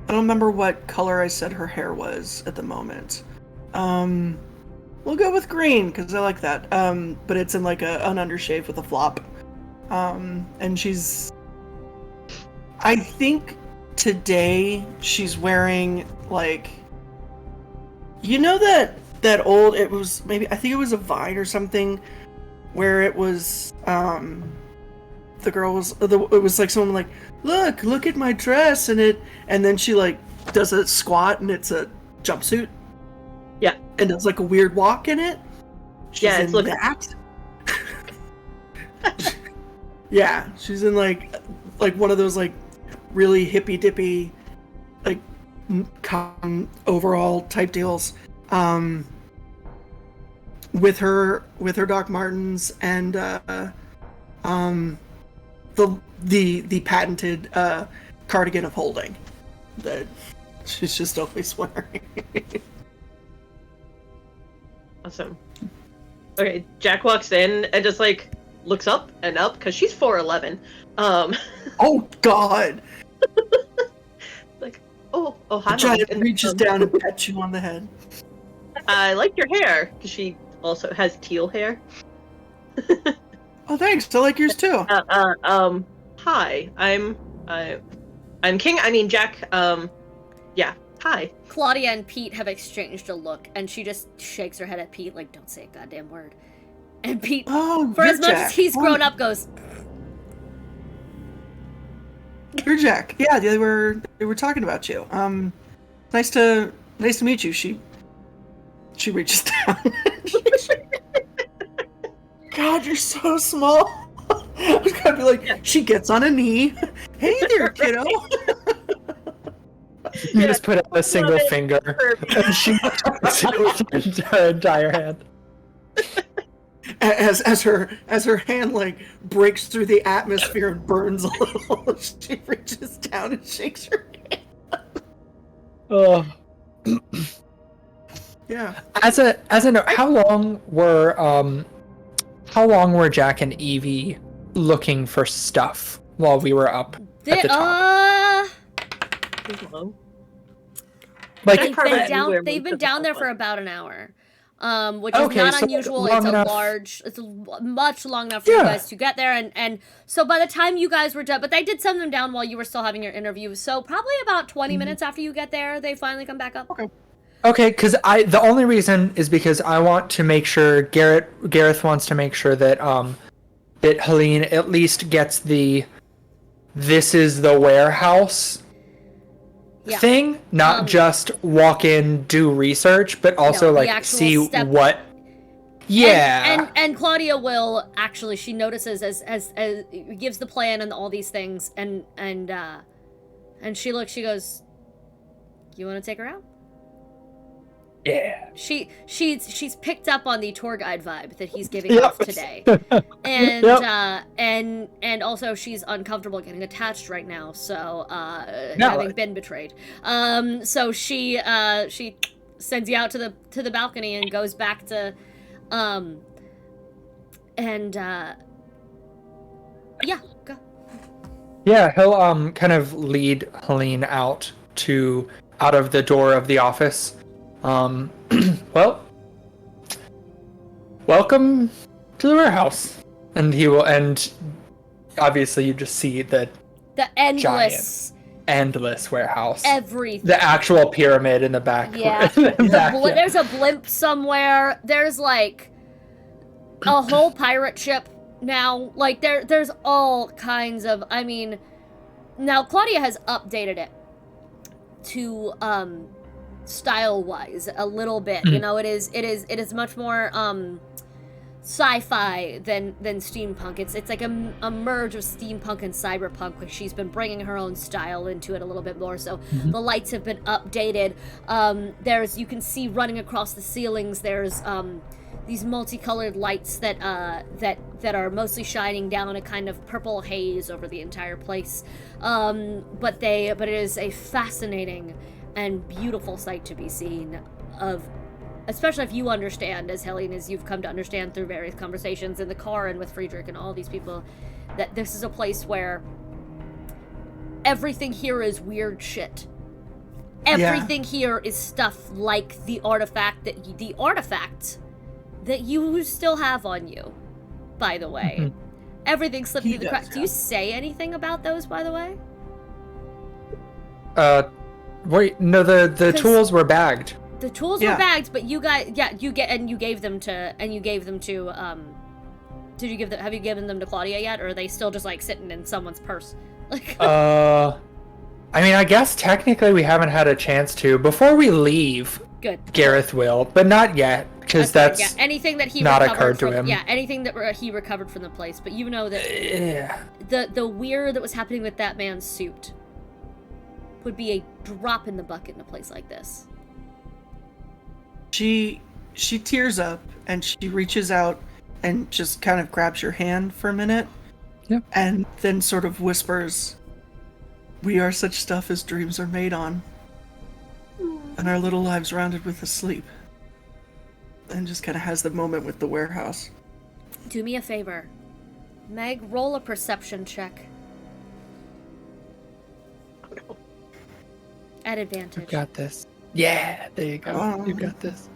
don't remember what color I said her hair was at the moment. We'll go with green because I like that. But it's in like an undershave with a flop. And she's, I think today she's wearing like, you know that old, it was maybe, I think it was a Vine or something where it was, the girl was, it was like someone like, look at my dress, and then she like does a squat and it's a jumpsuit. Yeah. And does like a weird walk in it. She's it's in that. Yeah, she's in like one of those like really hippy dippy like cotton overall type deals. With her Doc Martens and the patented cardigan of holding that she's just always wearing. Awesome. Okay, Jack walks in and just like looks up and up because she's 4'11". Oh God! Like, oh, hi. The giant Mom. reaches down and pets you on the head. I like your hair because she also has teal hair. Oh, thanks. I like yours too. Hi. I'm King. I mean Jack. Yeah. Hi. Claudia and Pete have exchanged a look, and she just shakes her head at Pete like, don't say a goddamn word. And Pete, Oh, for you're as much Jack. as he's Oh, grown up, goes, You're Jack. Yeah, they were talking about you. Nice to meet you. She reaches down. God, you're so small. I was gonna be like, she gets on a knee. Hey there, kiddo. You just put out a single finger, and she takes it with her entire hand. As her hand like breaks through the atmosphere and burns a little, she reaches down and shakes her hand. Oh. Yeah. As a note, how long were Jack and Evie looking for stuff while we were up at the top? Like, they've been down there for about an hour. Which is Okay, not so unusual. long enough. It's much long enough for you guys to get there, and so by the time you guys were done, but they did send them down while you were still having your interview, so probably about 20 minutes after you get there, they finally come back up. Okay, because the only reason is because I want to make sure Gareth wants to make sure that that Helene at least gets this is the warehouse thing, not just walk in, do research, but also the like actual see step. what. Yeah. And Claudia will actually, she notices as gives the plan and all these things, and she looks, she goes, "You want to take her out?" Yeah. She's picked up on the tour guide vibe that he's giving off today, and and also she's uncomfortable getting attached right now, so having been betrayed. So she sends you out to the balcony and goes back to, go. Yeah, he'll kind of lead Helene out of the door of the office. Well, welcome to the warehouse. And he will, and obviously you just see the endless warehouse. Everything. The actual pyramid in the back. Yeah. There's a blimp somewhere. There's like a whole pirate ship now. Like, there's all kinds of, I mean, now Claudia has updated it to, style-wise a little bit. You know, it is much more, sci-fi than steampunk. It's like a merge of steampunk and cyberpunk. Like, she's been bringing her own style into it a little bit more. So the lights have been updated. You can see running across the ceilings. There's these multicolored lights that are mostly shining down a kind of purple haze over the entire place. But it is a fascinating and beautiful sight to be seen, especially if you understand, as Helene, as you've come to understand through various conversations in the car and with Friedrich and all these people, that this is a place where everything here is weird shit. Everything here is stuff like the artifact that you still have on you, by the way. Everything slipped through the cracks. Do you say anything about those, by the way? Wait, no, the tools were bagged. The tools were bagged, but you guys, you gave them to, have you given them to Claudia yet, or are they still just like sitting in someone's purse? Like, I mean, I guess technically we haven't had a chance to. Before we leave, good. Gareth will, but not yet, because that's anything that he not recovered occurred from, to him. Yeah, anything that he recovered from the place. But you know that the weird that was happening with that man's suit would be a drop in the bucket in a place like this. She tears up and she reaches out and just kind of grabs your hand for a minute. Yep. And then sort of whispers, "We are such stuff as dreams are made on. And our little lives rounded with a sleep." And just kind of has the moment with the warehouse. Do me a favor. Meg, roll a perception check. At advantage. You got this. Yeah, there you go. You got this.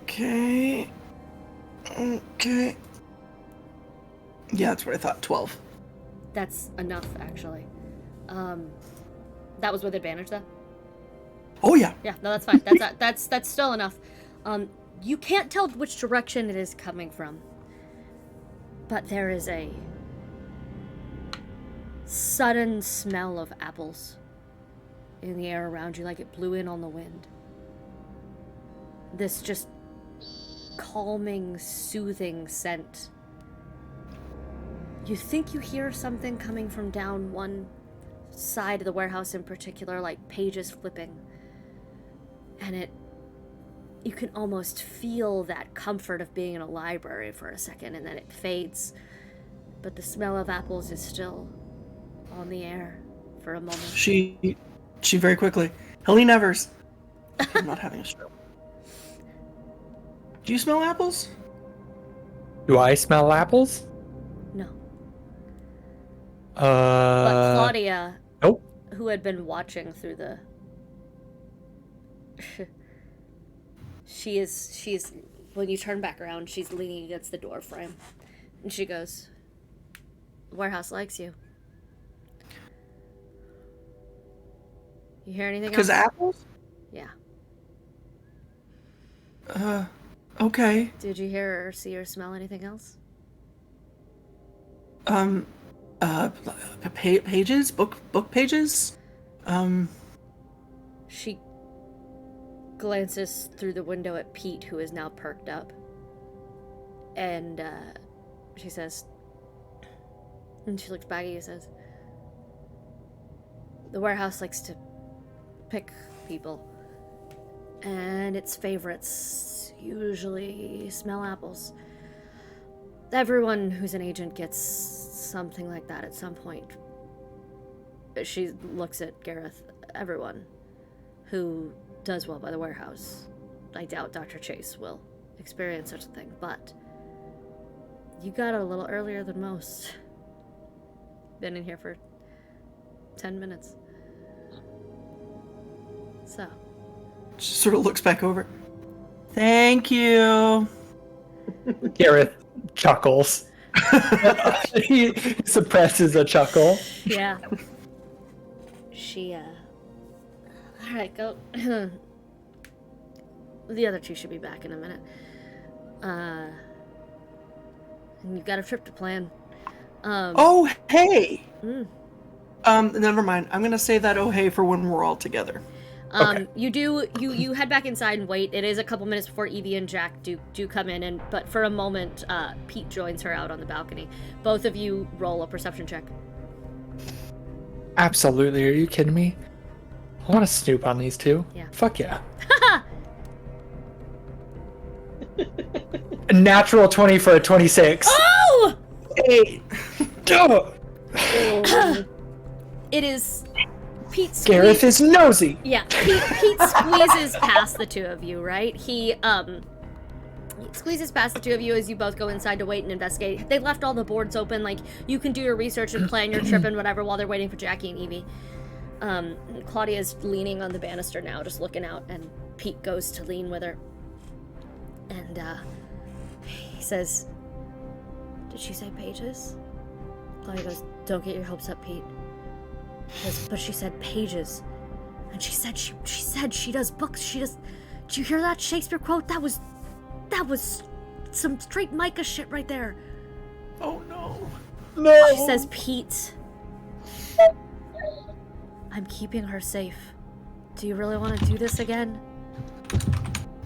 Okay. Yeah, that's what I thought. 12. That's enough, actually. That was with advantage, though? Oh, yeah. Yeah, no, that's fine. That's still enough. You can't tell which direction it is coming from, but there is a sudden smell of apples in the air around you, like it blew in on the wind. This just calming, soothing scent. You think you hear something coming from down one side of the warehouse in particular, like pages flipping. And you can almost feel that comfort of being in a library for a second, and then it fades. But the smell of apples is still on the air for a moment. She very quickly, "Helene Evers, I'm not having a stroke. Do you smell apples?" Do I smell apples? No. But But Claudia, nope. who had been watching through the... she's when you turn back around, she's leaning against the door frame. And she goes, "The warehouse likes you. You hear anything else?" Because apples? Yeah. Okay. Did you hear or see or smell anything else? Pages? Book pages? She glances through the window at Pete, who is now perked up. And, she says... And she looks back at you and says... "The warehouse likes to pick people. And its favorites usually smell apples. Everyone who's an agent gets something like that at some point." She looks at Gareth. "Everyone who does well by the warehouse. I doubt Dr. Chase will experience such a thing, but you got it a little earlier than most. Been in here for 10 minutes. So." She sort of looks back over. "Thank you." Gareth chuckles. He suppresses a chuckle. Yeah. She, Alright, go. The other two should be back in a minute. You've got a trip to plan. Oh, hey! Mm. Never mind. I'm gonna say that oh hey for when we're all together. Okay. You head back inside and wait. It is a couple minutes before Evie and Jack do come in, but for a moment, Pete joins her out on the balcony. Both of you roll a perception check. Absolutely. Are you kidding me? I want to snoop on these two. Yeah. Fuck yeah. A natural 20 for a 26. Oh! Hey! Duh! It is Pete. Gareth is nosy. Yeah, Pete squeezes past the two of you, right? He squeezes past the two of you as you both go inside to wait and investigate. They left all the boards open, like, you can do your research and plan your trip and whatever while they're waiting for Jackie and Evie. Claudia's leaning on the banister now, just looking out, and Pete goes to lean with her. And, he says, "Did she say pages?" Claudia goes, "Don't get your hopes up, Pete." He goes, "But she said pages. And she said she does books. She does. Did you hear that Shakespeare quote? That was some straight Micah shit right there." Oh no. No. She says, "Pete, I'm keeping her safe. Do you really want to do this again?"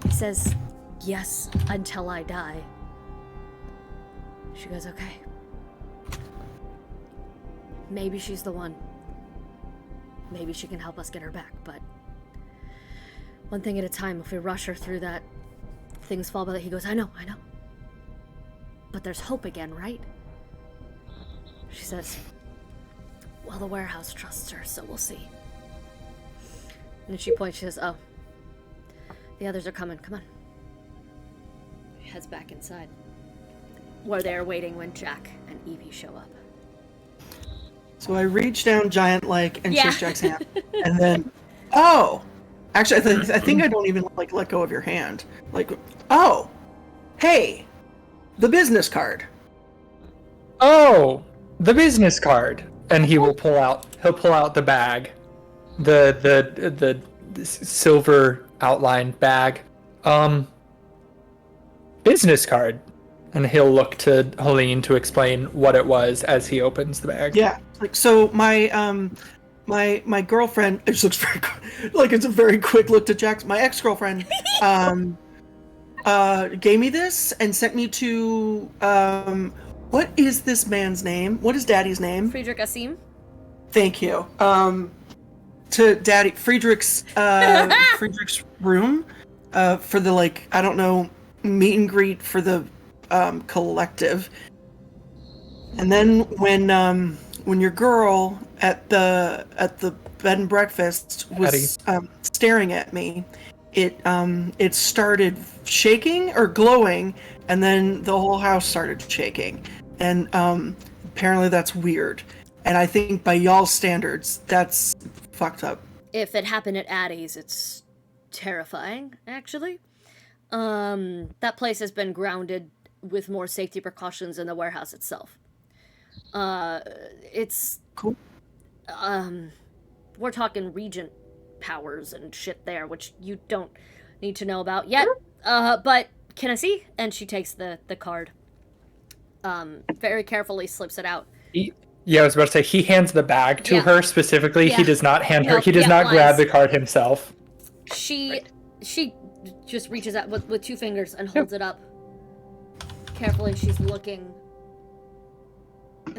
He says, "Yes, until I die." She goes, "Okay. Maybe she's the one. Maybe she can help us get her back, but one thing at a time. If we rush her through that, things fall by the..." He goes, I know. But there's hope again, right?" She says, "Well, the warehouse trusts her, so we'll see." And then she points, she says, "Oh, the others are coming, come on." She heads back inside, where they're waiting when Jack and Evie show up. So I reach down giant-like and Yeah. shake Jack's hand, and then, oh, actually, I think I don't even like let go of your hand. Like, oh, hey, the business card. Oh, the business card. And he'll pull out the bag. The silver outlined bag. Business card. And he'll look to Helene to explain what it was as he opens the bag. Yeah, like so my my girlfriend. It just looks very like it's a very quick look to Jack's. My ex-girlfriend gave me this and sent me to what is this man's name? What is Daddy's name? Friedrich Asim? Thank you. To Daddy Friedrich's room for the, like, I don't know, meet and greet for the collective. And then when your girl at the bed and breakfast was staring at me, it started shaking or glowing, and then the whole house started shaking. And apparently that's weird. And I think by y'all's standards, that's fucked up. If it happened at Addie's, it's terrifying, actually. That place has been grounded with more safety precautions than the warehouse itself. It's... Cool. We're talking regent powers and shit there, which you don't need to know about yet. But can I see? And she takes the card. Very carefully slips it out. Yeah, I was about to say, he hands the bag to her specifically. Yeah. He does not hand her. No, He does not grab the card himself. She just reaches out with two fingers and holds it up. Carefully, she's looking.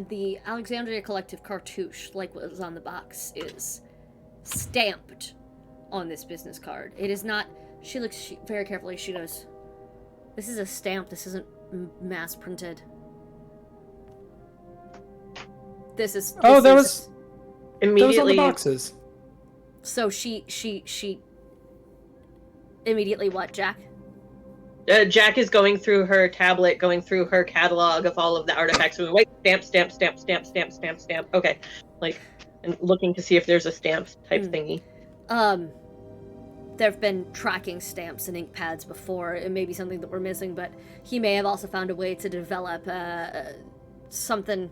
The Alexandria Collective cartouche, like what was on the box, is stamped on this business card. It is not... She looks very carefully. She goes, "This is a stamp. This isn't mass printed. This is..." That was on Immediately, the boxes. So she immediately what, Jack? Jack is going through her tablet, going through her catalog of all of the artifacts. So wait, stamp. Okay, like, and looking to see if there's a stamp type thingy. There have been tracking stamps and ink pads before. It may be something that we're missing, but he may have also found a way to develop something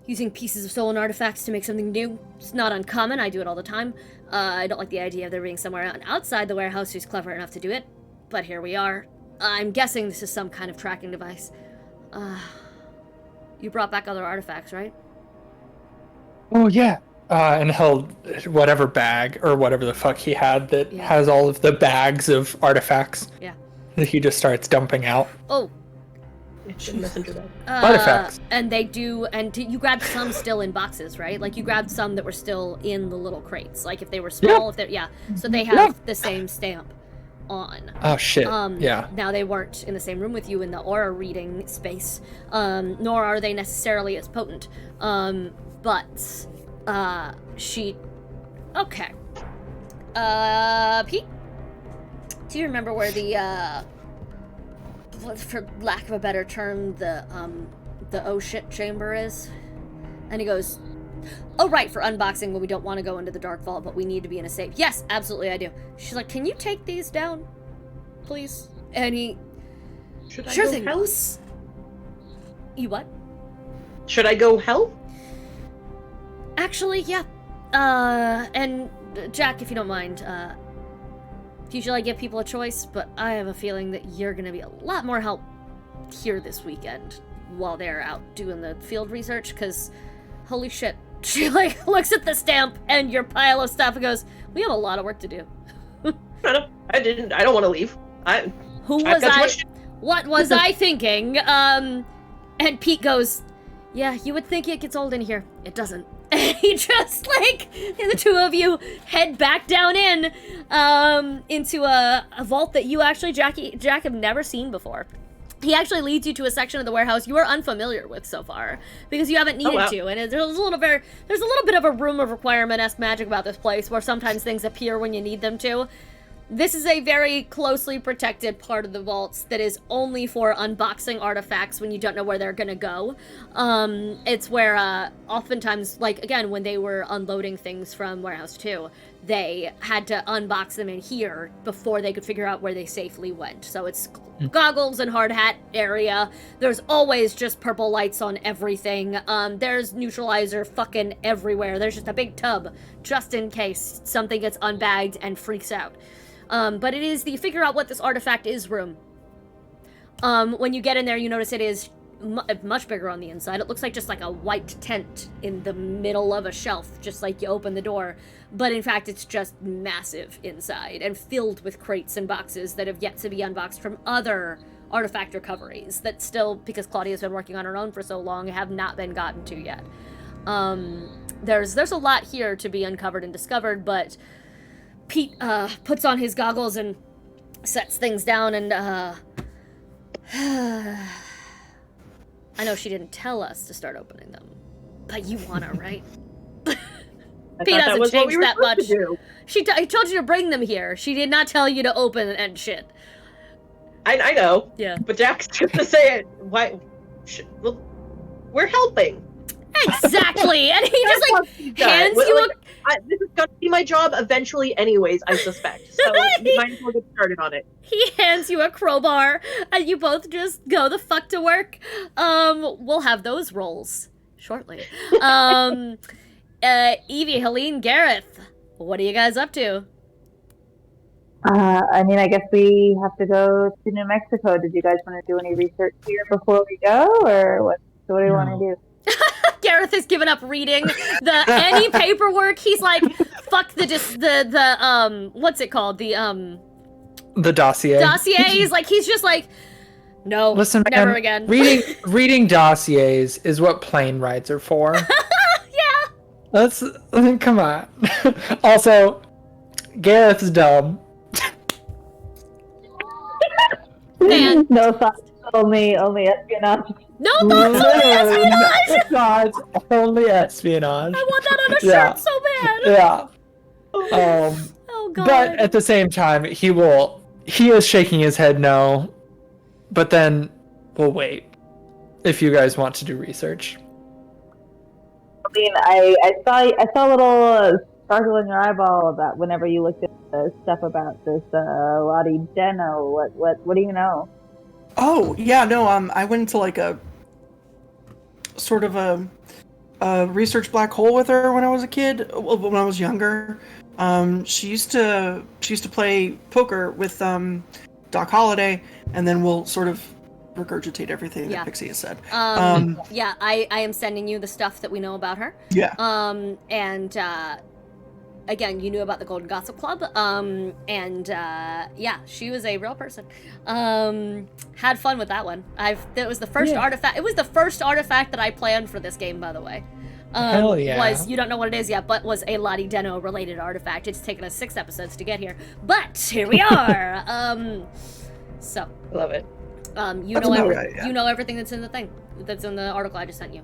using pieces of stolen artifacts to make something new. It's not uncommon. I do it all the time. I don't like the idea of there being someone outside the warehouse who's clever enough to do it, but here we are. I'm guessing this is some kind of tracking device. You brought back other artifacts, right? Oh yeah. And he'll whatever bag or whatever the fuck he had that Yeah. has all of the bags of artifacts. Yeah. That he just starts dumping out. Oh, The messenger bag. Artifacts. And they do, and you grabbed some still in boxes, right? Like you grabbed some that were still in the little crates. Like if they were small, if they're so they have the same stamp on. Oh shit. Yeah. Now they weren't in the same room with you in the aura reading space, nor are they necessarily as potent. But she. Okay. Pete, do you remember where the for lack of a better term, the oh shit chamber is? And he goes, oh right, for unboxing when we don't want to go into the dark vault, but we need to be in a safe. Yes, absolutely I do. She's like, can you take these down, please? And he, Should I sure go thing, help? boss. You what? Should I go help? Actually, yeah. And Jack, if you don't mind, usually I give people a choice, but I have a feeling that you're gonna be a lot more help here this weekend while they're out doing the field research, because holy shit. She like looks at the stamp and your pile of stuff and goes, we have a lot of work to do. I don't want to leave. Who I've was got I? much- What was I thinking? And Pete goes, yeah, you would think it gets old in here. It doesn't. And he just like, the two of you head back down into a vault that you actually, Jack, have never seen before. He actually leads you to a section of the warehouse you are unfamiliar with so far because you haven't needed to. And there's a little bit of a room of requirement-esque magic about this place where sometimes things appear when you need them to. This is a very closely protected part of the vaults that is only for unboxing artifacts when you don't know where they're gonna go. It's where, oftentimes, like, again, when they were unloading things from Warehouse 2, they had to unbox them in here before they could figure out where they safely went. So it's goggles and hard hat area. There's always just purple lights on everything. There's neutralizer fucking everywhere. There's just a big tub just in case something gets unbagged and freaks out. But it is the figure out what this artifact is room. When you get in there, you notice it is much bigger on the inside. It looks like just like a white tent in the middle of a shelf, just like you open the door. But in fact, it's just massive inside and filled with crates and boxes that have yet to be unboxed from other artifact recoveries that still, because Claudia's been working on her own for so long, have not been gotten to yet. There's a lot here to be uncovered and discovered, but Pete puts on his goggles and sets things down and I know she didn't tell us to start opening them, but you wanna, right? I Pete thought that hasn't was what we changed were that supposed much. to do. He told you to bring them here. She did not tell you to open and shit. I know. Yeah. But Jack's just to say it. Why? Well, we're helping. Exactly. And he just like hands Well, you like, this is gonna be my job eventually, anyways. I suspect. So you might as well get started on it. he hands you a crowbar and you both just go the fuck to work. We'll have those rolls shortly. Evie, Helene, Gareth, what are you guys up to? I mean, I guess we have to go to New Mexico. Did you guys want to do any research here before we go, or what? So what do you want to do? Gareth has given up reading any paperwork. He's like, fuck the what's it called? The dossier. Dossier. He's just like, no, Listen, man, never again. reading dossiers is what plane rides are for. Yeah. Come on. Also, Gareth's dumb. Man. No thoughts. Only espionage. No thoughts on espionage! God's only espionage. I want that on a shirt Yeah. so bad. Yeah. Oh god. But at the same time, he is shaking his head no. But then we'll wait if you guys want to do research. I mean, I saw a little sparkle in your eyeball about whenever you looked at the stuff about this Lottie Deno. What do you know? Oh, yeah, no, I went into like a sort of a research black hole with her when I was a kid, when I was younger. She used to play poker with Doc Holliday, and then we'll sort of regurgitate everything Yeah. that Pixie has said. Yeah, I am sending you the stuff that we know about her. Yeah. And again, you knew about the Golden Gossip Club. Yeah, she was a real person. Had fun with that one. It was the first artifact. It was the first artifact that I planned for this game, by the way. Hell yeah. Was, you don't know what it is yet, but was a Lottie Deno related artifact. It's taken us 6 episodes to get here, but here we are. So Love it. you That's know about right, yeah. you know everything that's in the thing, that's in the article I just sent you.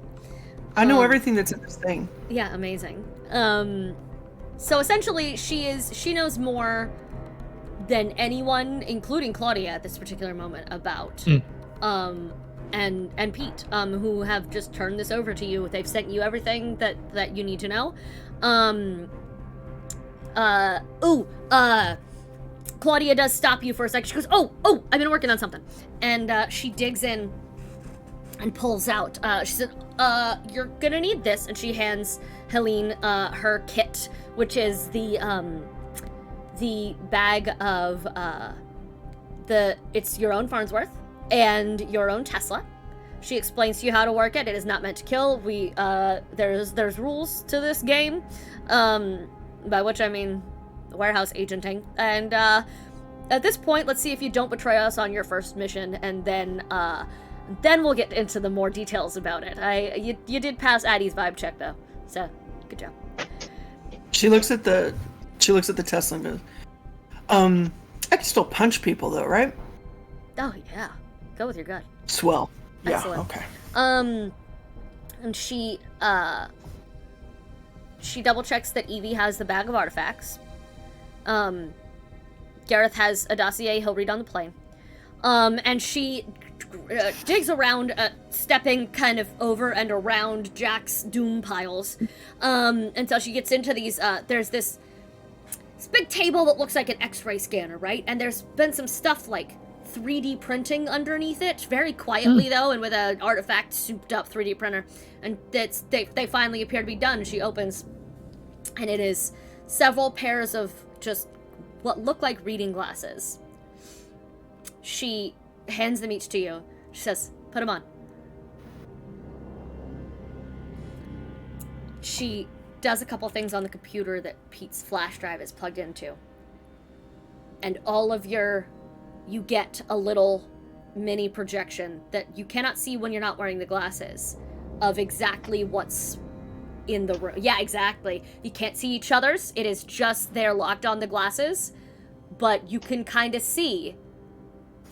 I know everything that's in this thing. Yeah, amazing. So essentially, she knows more than anyone, including Claudia at this particular moment, about and Pete, who have just turned this over to you. They've sent you everything that you need to know. Claudia does stop you for a second. She goes, oh, I've been working on something. And she digs in and pulls out. She said, you're gonna need this. And she hands Helene her kit, which is the bag of it's your own Farnsworth and your own Tesla. She explains to you how to work it. It is not meant to kill. There's rules to this game, by which I mean warehouse agenting. And at this point, let's see if you don't betray us on your first mission, and then we'll get into the more details about it. You did pass Addie's vibe check though, so good job. She looks at the Tesla and goes, I can still punch people though, right? Oh yeah, go with your gut. Swell. Yeah, Excellent. okay. And she double checks that Evie has the bag of artifacts. Gareth has a dossier he'll read on the plane. And she digs around, stepping kind of over and around Jack's doom piles, until she gets into these, there's this big table that looks like an X-ray scanner, right? And there's been some stuff like 3D printing underneath it, very quietly though, and with an artifact souped up 3D printer. And they finally appear to be done. She opens, and it is several pairs of just what look like reading glasses. She hands them each to you. She says, put them on. She does a couple things on the computer that Pete's flash drive is plugged into. And you get a little mini projection that you cannot see when you're not wearing the glasses of exactly what's in the room. Yeah, exactly. You can't see each other's. It is just they're locked on the glasses, but you can kind of see.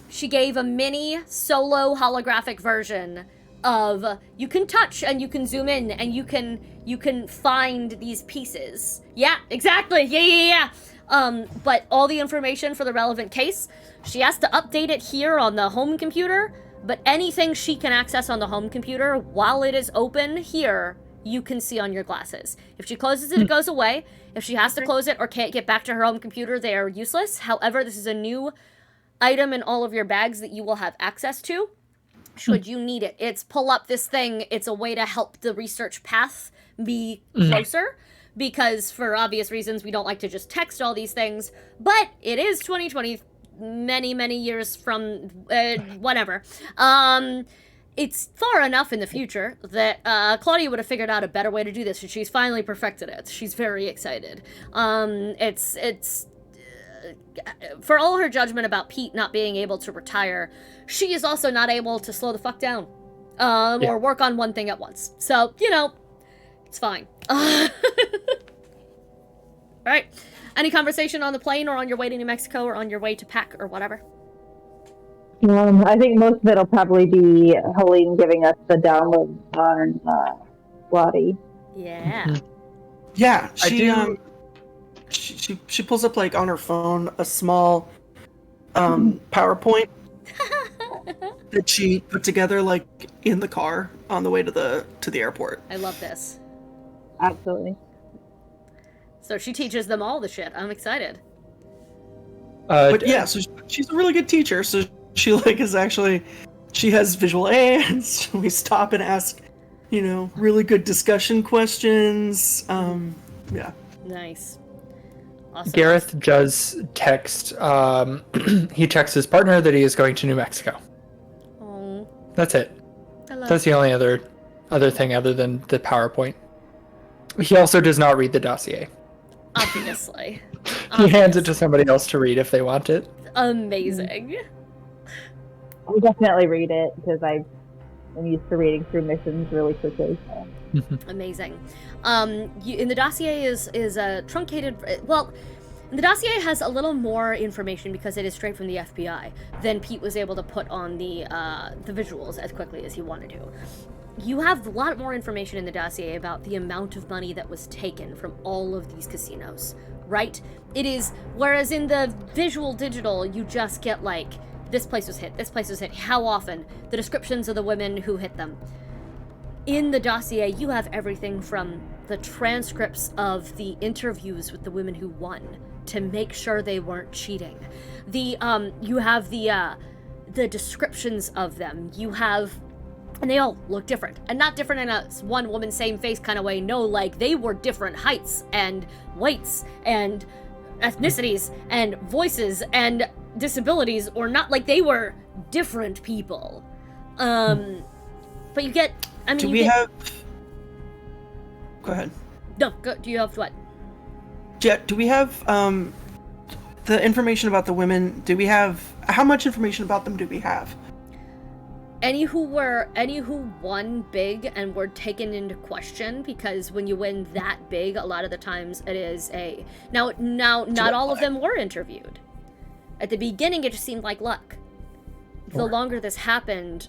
She gave a mini solo holographic version of you can touch and you can zoom in and you can find these pieces. Yeah, exactly. Yeah. But all the information for the relevant case, she has to update it here on the home computer, but anything she can access on the home computer while it is open here, you can see on your glasses. If she closes it, it goes away. If she has to close it or can't get back to her home computer, they are useless. However, this is a new item in all of your bags that you will have access to should you need it. It's pull up this thing. It's a way to help the research path be closer, because for obvious reasons, we don't like to just text all these things, but it is 2020, many years from whatever. It's far enough in the future that Claudia would have figured out a better way to do this, and she's finally perfected it. She's very excited. It's for all her judgment about Pete not being able to retire, she is also not able to slow the fuck down or work on one thing at once. So, it's fine. All right. Any conversation on the plane or on your way to New Mexico or on your way to PAC or whatever? I think most of it will probably be Helene giving us the download on Lottie. Yeah. Yeah, she pulls up like on her phone a small PowerPoint that she put together like in the car on the way to the airport. I love this. Absolutely. So she teaches them all the shit. I'm excited. But yeah, so she's a really good teacher. So she she has visual aids. We stop and ask, really good discussion questions. Yeah. Nice. Awesome. Gareth does text. He texts his partner that he is going to New Mexico. Oh. That's it. Hello. That's the only other thing other than the PowerPoint. He also does not read the dossier. Obviously. He hands it to somebody else to read if they want it. Amazing. I definitely read it because I am used to reading through missions really quickly. So. Amazing. In the dossier is a truncated. Well, the dossier has a little more information because it is straight from the FBI than Pete was able to put on the visuals as quickly as he wanted to. You have a lot more information in the dossier about the amount of money that was taken from all of these casinos, right? It is, whereas in the visual digital, you just get like, this place was hit, how often, the descriptions of the women who hit them. In the dossier, you have everything from the transcripts of the interviews with the women who won to make sure they weren't cheating. You have the descriptions of them. You have, and they all look different, and not different in a one woman same face kind of way. No, like they were different heights and weights and ethnicities and voices and disabilities, or not, like they were different people. But you get, I mean, Do we have? Go ahead. No, do you have what? Do we have the information about the women? Do we have how much information about them do we have? Any who won big and were taken into question, because when you win that big, a lot of the times it is a now not all of them were interviewed. At the beginning, it just seemed like luck. The longer this happened,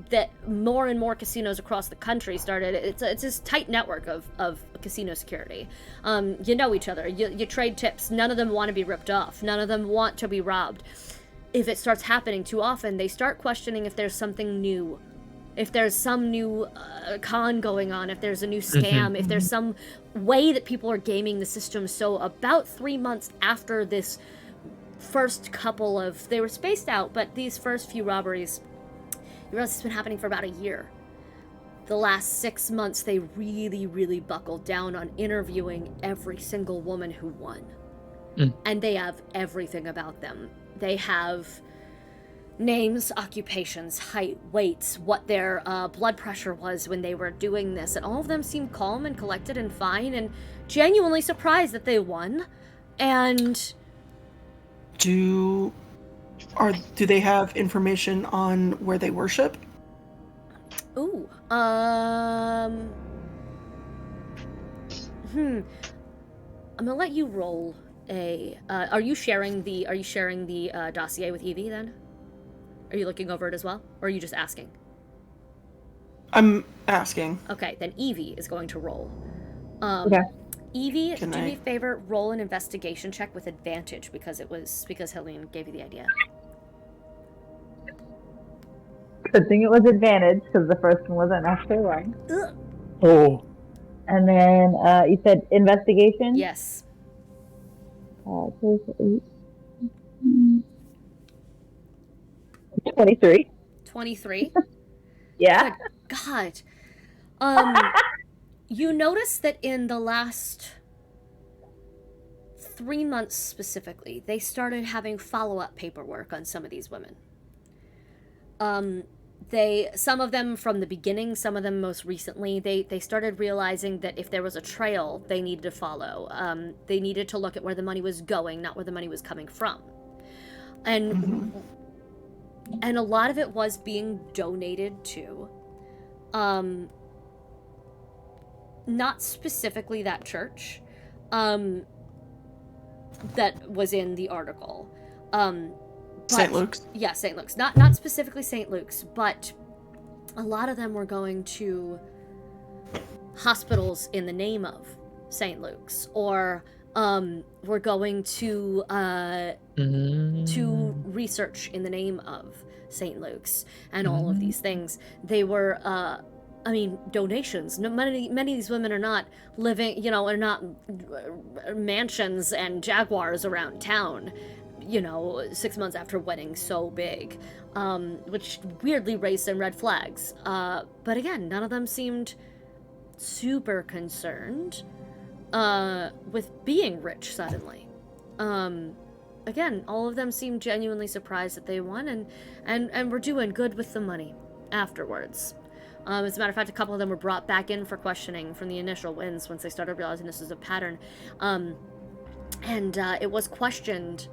that more and more casinos across the country started. It's this tight network of casino security. You know each other. You trade tips. None of them want to be ripped off. None of them want to be robbed. If it starts happening too often, they start questioning if there's something new, if there's some new con going on, if there's a new scam, if there's some way that people are gaming the system. So about 3 months after this first couple of, they were spaced out, but these first few robberies, you realize it's been happening for about a year. The last 6 months, they really, really buckled down on interviewing every single woman who won. And they have everything about them. They have names, occupations, height, weights, what their blood pressure was when they were doing this, and all of them seem calm and collected and fine and genuinely surprised that they won. And Do they have information on where they worship? ooh, I'm gonna let you roll a. Are you sharing the dossier with Evie then? Are you looking over it as well, or are you just asking? I'm asking. Okay, then Evie is going to roll. Okay. Evie, Can do me I- a favor, roll an investigation check with advantage because Helene gave you the idea. Good thing it was advantage because the first one wasn't actually wrong. Ugh. Oh. And then you said investigation? Yes. 23. 23. Yeah. God. You notice that in the last 3 months specifically, they started having follow-up paperwork on some of these women. Some of them from the beginning, some of them most recently, they started realizing that if there was a trail they needed to follow, they needed to look at where the money was going, not where the money was coming from. And a lot of it was being donated to, not specifically that church, that was in the article. St. Luke's? Yeah, St. Luke's. Not specifically St. Luke's, but a lot of them were going to hospitals in the name of St. Luke's, or were going to research in the name of St. Luke's, and all of these things. They were, donations. Many of these women are not living, are not mansions and Jaguars around town. 6 months after wedding so big, which weirdly raised some red flags. But again, none of them seemed super concerned with being rich suddenly. again, all of them seem genuinely surprised that they won, and were doing good with the money afterwards. As a matter of fact, a couple of them were brought back in for questioning from the initial wins once they started realizing this was a pattern. It was questioned,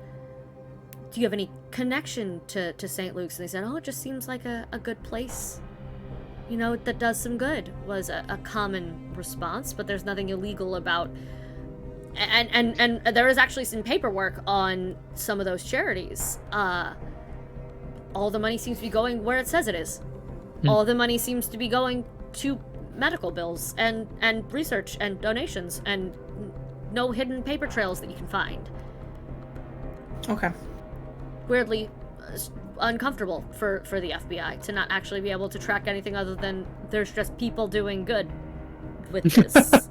do you have any connection to St. Luke's? And they said, oh, it just seems like a good place. You know, that does some good, was a common response, but there's nothing illegal about... And there is actually some paperwork on some of those charities. All the money seems to be going where it says it is. All the money seems to be going to medical bills and research and donations, and no hidden paper trails that you can find. Okay. Weirdly uncomfortable for the FBI to not actually be able to track anything other than there's just people doing good with this.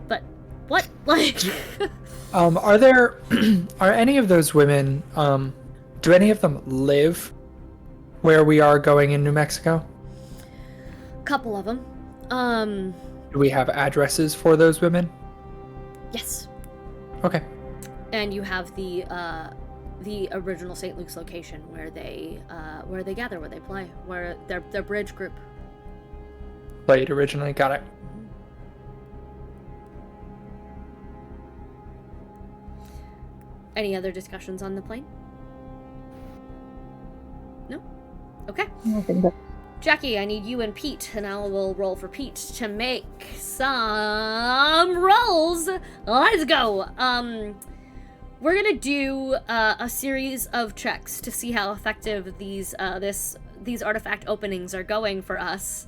But what? Like... Are any of those women, do any of them live where we are going in New Mexico? Couple of them. Do we have addresses for those women? Yes. Okay. And you have the original St. Luke's location where they gather, where they play, where their bridge group Played originally, got it. Any other discussions on the plane? No? Okay. I think that Jackie, I need you and Pete, and I will roll for Pete to make some rolls. Let's go. We're gonna do a series of checks to see how effective these artifact openings are going for us.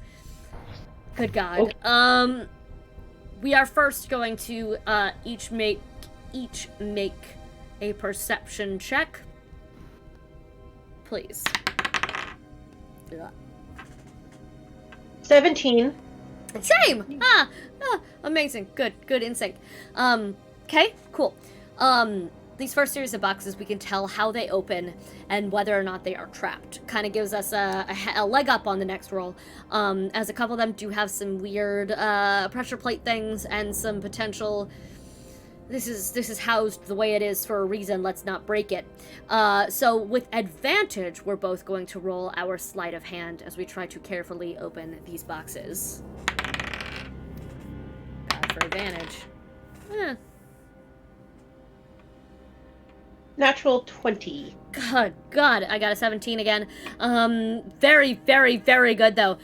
Good God. Okay. We are first going to each make a perception check, please. 17. Same. Amazing. Good in sync. Okay, cool. These first series of boxes, we can tell how they open and whether or not they are trapped. Kind of gives us a leg up on the next roll, as a couple of them do have some weird pressure plate things and some potential... This is housed the way it is for a reason, let's not break it. So with advantage, we're both going to roll our sleight of hand as we try to carefully open these boxes. God, for advantage. Natural 20. God, I got a 17 again. Very, very, very good, though.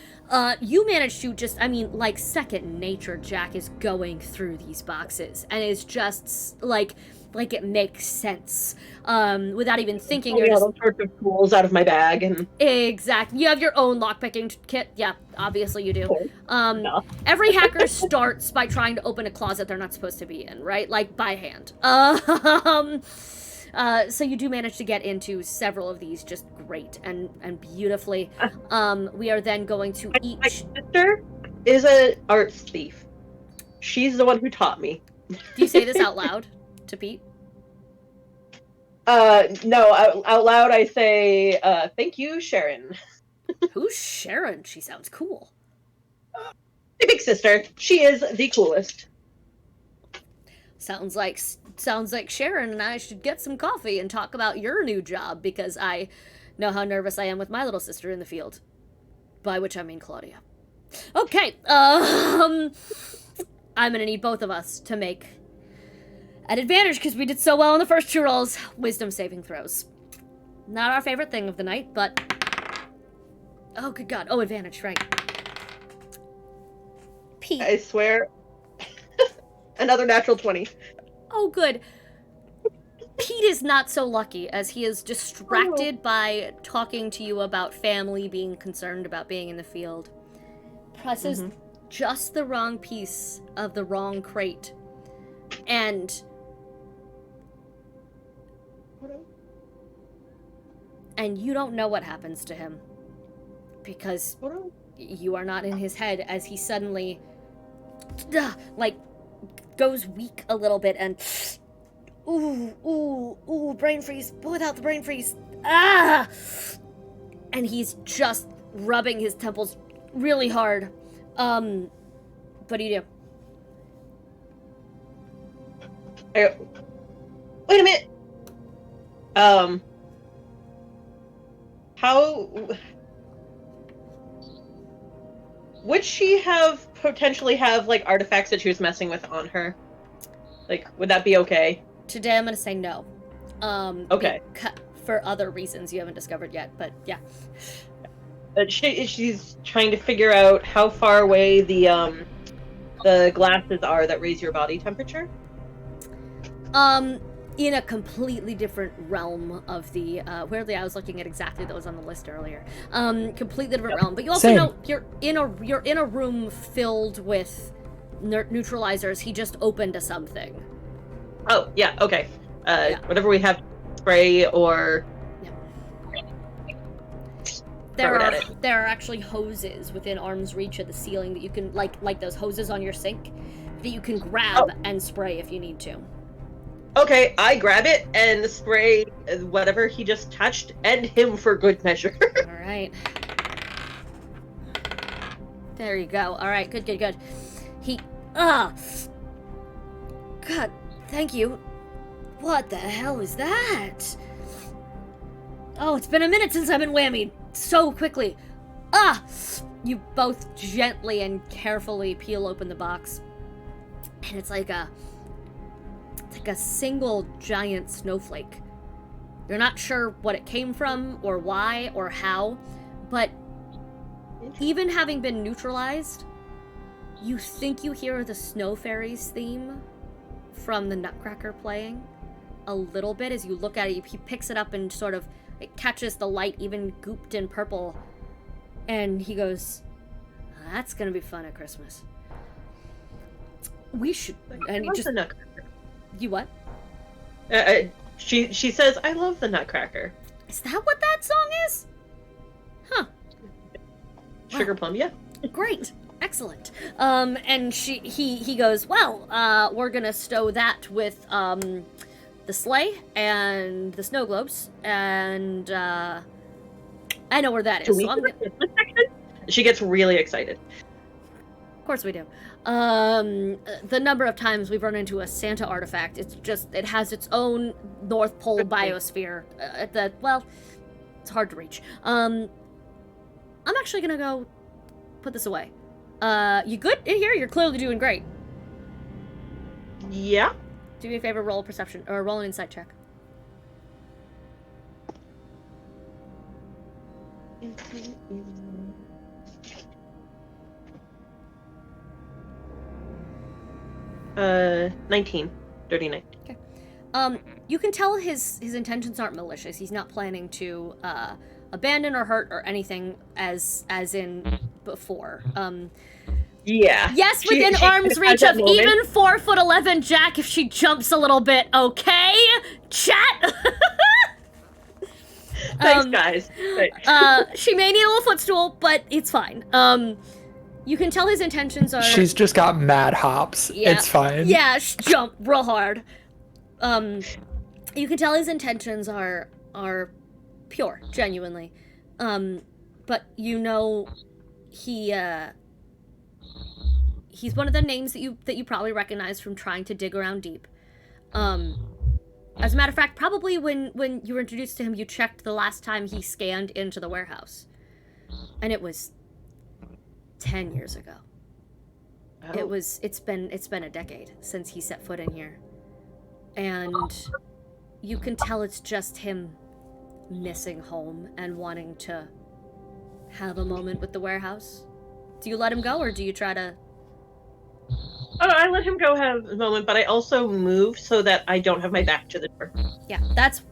You managed to just, like second nature, Jack is going through these boxes, and it's just, like it makes sense. Without even thinking, you're just... all sorts of tools out of my bag, and... Exactly. You have your own lockpicking kit. Yeah, obviously you do. No. Every hacker starts by trying to open a closet they're not supposed to be in, right? Like, by hand. So you do manage to get into several of these just great and beautifully. We are then going to each... My sister is an arts thief. She's the one who taught me. Do you say this out loud to Pete? No, out loud I say, thank you, Sharon. Who's Sharon? She sounds cool. My big sister. She is the coolest. Sounds like Sharon and I should get some coffee and talk about your new job, because I know how nervous I am with my little sister in the field. By which I mean Claudia. Okay, I'm gonna need both of us to make an advantage because we did so well in the first two rolls. Wisdom saving throws. Not our favorite thing of the night, but... Oh, good God. Oh, advantage, right. Pete. I swear. Another natural 20. Oh, good. Pete is not so lucky, as he is distracted by talking to you about family, being concerned about being in the field. Presses just the wrong piece of the wrong crate. And you don't know what happens to him. Because you are not in his head, as he suddenly, goes weak a little bit and... Ooh, brain freeze. Without the brain freeze. Ah! And he's just rubbing his temples really hard. What do you do? Wait a minute. How would she potentially have like artifacts that she was messing with on her? Like, would that be okay? Today I'm gonna say no. Okay. For other reasons you haven't discovered yet, but yeah. But she's trying to figure out how far away the glasses are that raise your body temperature. In a completely different realm of the weirdly I was looking at exactly those on the list earlier. Completely different realm. But you also Same. know you're in a room filled with neutralizers. He just opened to something. Oh, yeah, okay. Yeah. Whatever we have, spray or There Throw it are actually hoses within arm's reach of the ceiling that you can like those hoses on your sink that you can grab and spray if you need to. Okay, I grab it and spray whatever he just touched and him for good measure. All right. There you go. All right, good. God, thank you. What the hell is that? Oh, it's been a minute since I've been whammied so quickly. You both gently and carefully peel open the box. And it's like a single giant snowflake. You're not sure what it came from or why or how, but even having been neutralized, you think you hear the Snow Fairies theme from the Nutcracker playing a little bit as you look at it. He picks it up and sort of it catches the light, even gooped in purple, and he goes, "That's gonna be fun at Christmas. We should." And he just, you what? She says, "I love the Nutcracker." Is that what that song is? Huh. Sugar Plum, yeah. Great. Excellent. And he goes, "Well, we're gonna stow that with the sleigh and the snow globes, and I know where that is." So I'm She gets really excited. Of course we do. The number of times we've run into a Santa artifact, it has its own North Pole biosphere. It's hard to reach. I'm actually gonna go put this away. You good in here? You're clearly doing great. Yeah. Do me a favor, roll a perception, or roll an insight check. Uh, 19. Dirty 19. Okay. You can tell his intentions aren't malicious. He's not planning to abandon or hurt or anything as in before. Yeah. Yes, She within arm's has reach that of moment. even 4'11" Jack if she jumps a little bit. Okay, chat. Thanks, guys. Thanks. She may need a little footstool, but it's fine. You can tell his intentions are. She's just got mad hops. Yeah. It's fine. Yeah, jump real hard. You can tell his intentions are pure, genuinely. But you know, he's one of the names that you probably recognize from trying to dig around deep. As a matter of fact, probably when you were introduced to him, you checked the last time he scanned into the warehouse, and it was 10 years ago. Oh. It's been a decade since he set foot in here. And you can tell it's just him missing home and wanting to have a moment with the warehouse. Do you let him go, or do you try to... Oh, I let him go have a moment, but I also move so that I don't have my back to the door. Yeah, that's...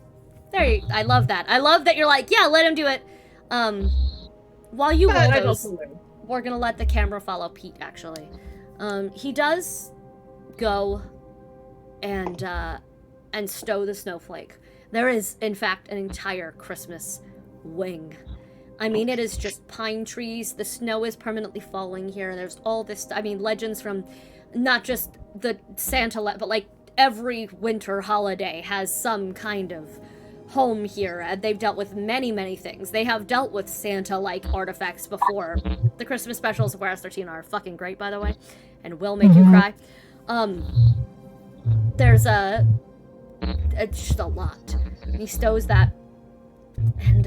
I love that. I love that you're like, yeah, let him do it. While you roll I'd those, also move. we're gonna let the camera follow Pete, actually. He does go and stow the snowflake. There is, in fact, an entire Christmas wing. I mean, it is just pine trees. The snow is permanently falling here. There's all this, legends from not just the Santa, but like every winter holiday has some kind of home here. And they've dealt with many, many things. They have dealt with Santa-like artifacts before. The Christmas specials of Warehouse 13 are fucking great, by the way, and will make you cry. There's just a lot. He stows that, and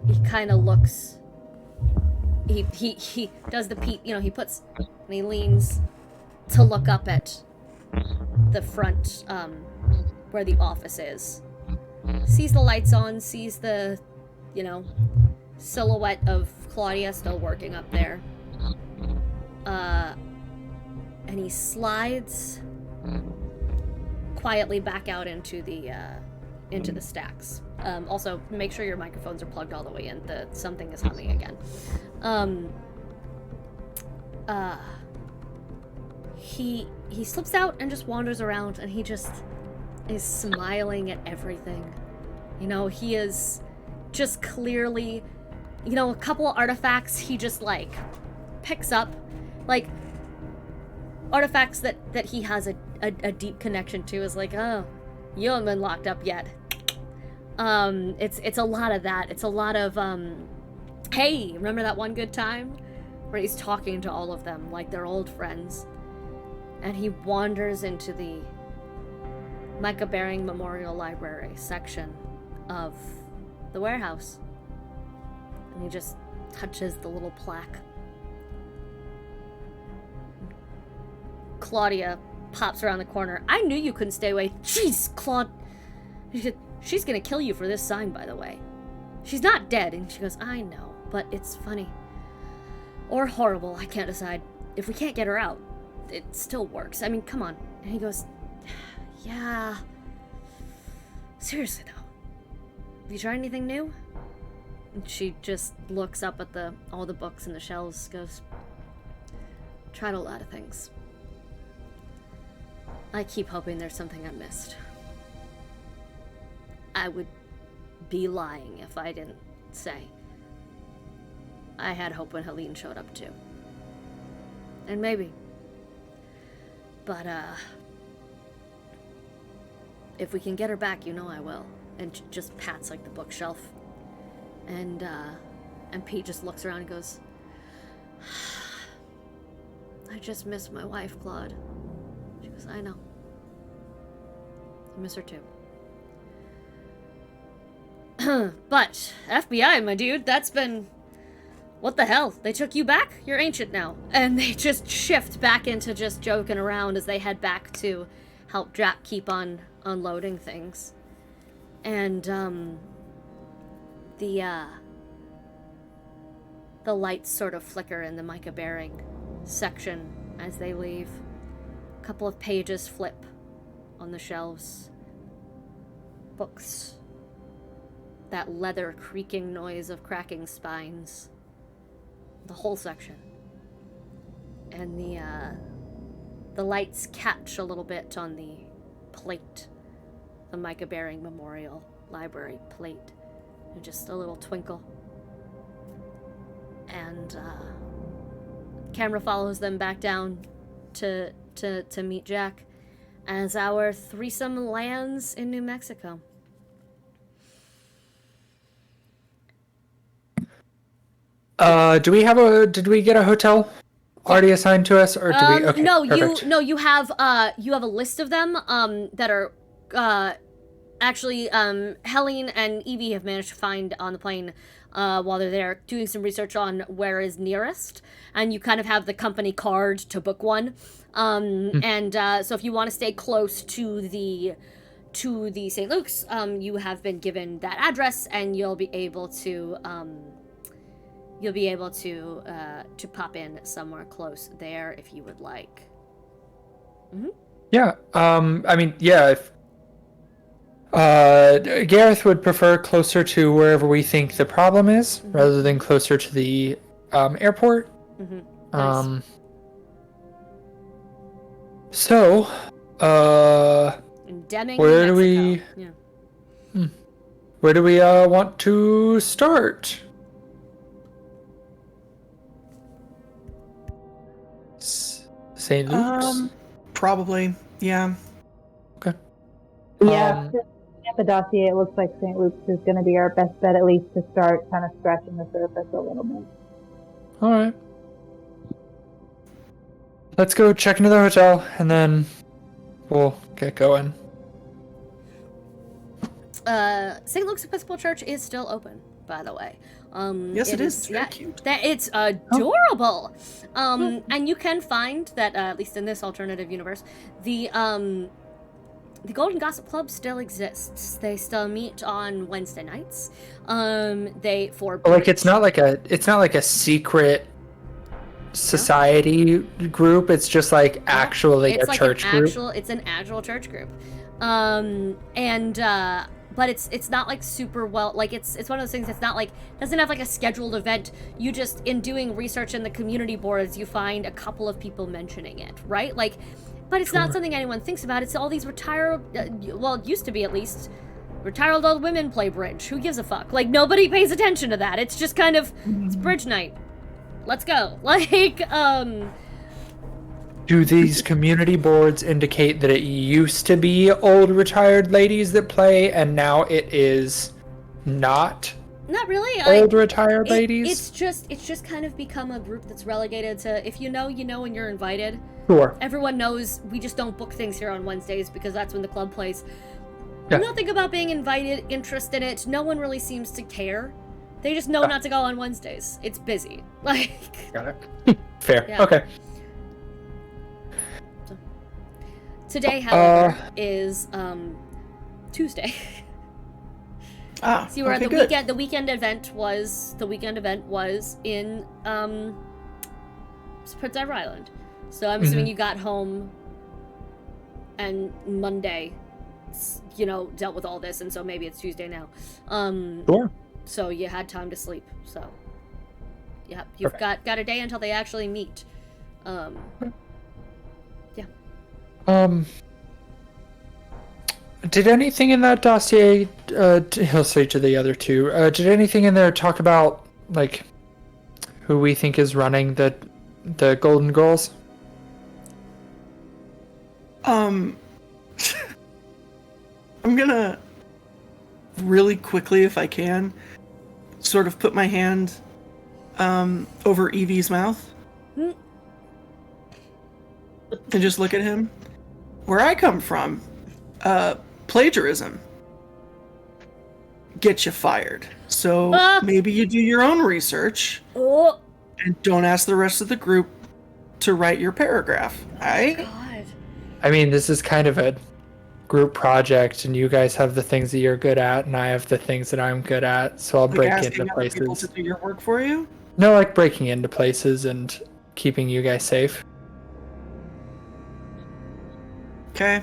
he kind of looks. He does the Pete, he puts, and he leans to look up at the front, where the office is. Sees the lights on, sees the, silhouette of Claudia still working up there. And he slides quietly back out into the stacks. Also, make sure your microphones are plugged all the way in. Something is humming again. He slips out and just wanders around, and he just is smiling at everything. He is just clearly, a couple of artifacts he just, picks up. Artifacts that he has a deep connection to is oh, you haven't been locked up yet. It's a lot of that. It's a lot of, hey, remember that one good time? Where he's talking to all of them like they're old friends. And he wanders into the Micah Baring Memorial Library section of the warehouse. And he just touches the little plaque. Claudia pops around the corner. I knew you couldn't stay away. Jeez, Claude. She's gonna kill you for this sign, by the way. She's not dead. And she goes, I know, but it's funny. Or horrible, I can't decide. If we can't get her out, it still works. I mean, come on. And he goes, yeah. Seriously, though. Have you tried anything new? And she just looks up at all the books in the shelves, goes, tried a lot of things. I keep hoping there's something I missed. I would be lying if I didn't say. I had hope when Helene showed up too. And maybe. But, if we can get her back, I will. And just pats, the bookshelf. And Pete just looks around and goes, I just miss my wife, Claude. She goes, I know. I miss her too. But, FBI, my dude, that's been... What the hell? They took you back? You're ancient now. And they just shift back into just joking around as they head back to help Jack keep on unloading things. And, the lights sort of flicker in the Micah Baring section as they leave. A couple of pages flip on the shelves. Books. That leather creaking noise of cracking spines. The whole section. And the lights catch a little bit on the plate. The Micah Baring Memorial Library plate. And just a little twinkle. And camera follows them back down to meet Jack as our threesome lands in New Mexico. Did we get a hotel already assigned to us, or do we? Okay, no, perfect. you have a list of them that are actually Helene and Evie have managed to find on the plane while they're there doing some research on where is nearest, and you kind of have the company card to book one. And so if you want to stay close to the St. Luke's, you have been given that address, and you'll be able to pop in somewhere close there if you would like. Mm-hmm. Yeah. If Gareth would prefer closer to wherever we think the problem is, Mm-hmm. rather than closer to the airport. Mm-hmm. Nice. So, In Deming, where New do we- Mexico. Yeah. where do we want to start? St. Luke's? Probably, yeah. Yeah, Um, at the dossier, it looks like St. Luke's is going to be our best bet, at least to start kind of scratching the surface a little bit. All right. Let's go check into the hotel, and then we'll get going. St. Luke's Episcopal Church is still open, by the way. Yes, it is. It's very Yeah, cute. it's adorable. And you can find that, at least in this alternative universe, the Golden Gossip Club still exists. They still meet on Wednesday nights. Like it's not like a secret society group. It's just like actually it's a like church group. It's an actual church group. But it's not like super well, like it's one of those things. It's not like, doesn't have like a scheduled event. You just, in doing research in the community boards, you find a couple of people mentioning it, right? Like, but it's not something anyone thinks about. It's all these retired, well, it used to be at least, retired old women play bridge. Who gives a fuck? Like, nobody pays attention to that. It's just kind of, it's bridge night. Let's go. Like, Do these community boards indicate that it used to be old retired ladies that play, and now it is not not really. old retired ladies? It's just kind of become a group that's relegated to, if you know, and you're invited. Sure. Everyone knows we just don't book things here on Wednesdays because that's when the club plays. Yeah. Nothing about being invited, interest in it. No one really seems to care. They just know not to go on Wednesdays. It's busy. Like, Got it. Fair. Yeah. Okay. today, however, is Tuesday. Ah, So you were at okay, the good. weekend. The weekend event was in Prince Edward Island. So I'm assuming you got home and Monday, dealt with all this, and so maybe it's Tuesday now. Sure. So you had time to sleep. So yeah, you've Perfect. got a day until they actually meet. Did anything in that dossier, he'll say to the other two, did anything in there talk about, like, who we think is running the Golden Girls? I'm gonna really quickly, if I can, sort of put my hand over Evie's mouth Hmm. and just look at him. Where I come from, plagiarism gets you fired. So Ah. maybe you do your own research Oh and don't ask the rest of the group to write your paragraph. Alright? God! I mean, this is kind of a group project, and you guys have the things that you're good at, and I have the things that I'm good at, so I'll Like break asking into other people to places. do your work for you? No, like breaking into places and keeping you guys safe. Okay.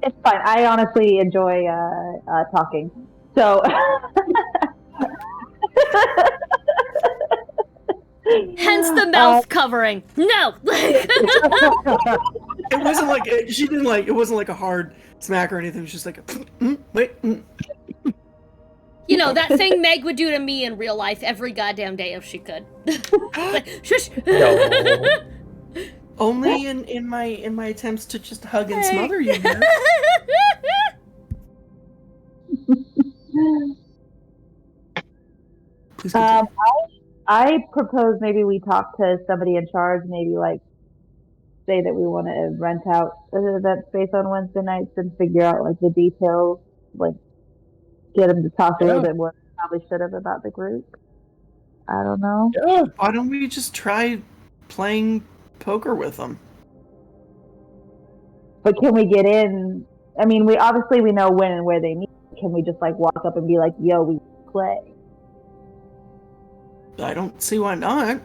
It's fine. I honestly enjoy talking. So. Hence the mouth covering. No. It wasn't like she didn't like. It wasn't like a hard smack or anything. It was just like, wait. You know, that thing Meg would do to me in real life every goddamn day if she could. Like, shush. No. Only in my attempts to just hug and Hey. smother you. Man. Please continue. I propose maybe we talk to somebody in charge, maybe like say that we want to rent out that space on Wednesday nights and figure out like the details, like get them to talk a little Yeah. bit more than they probably should have about the group. I don't know. Yeah. Why don't we just try playing poker with them? But can we get in? I mean, we know when and where they meet. Can we just like walk up and be like, "Yo, we play"? I don't see why not.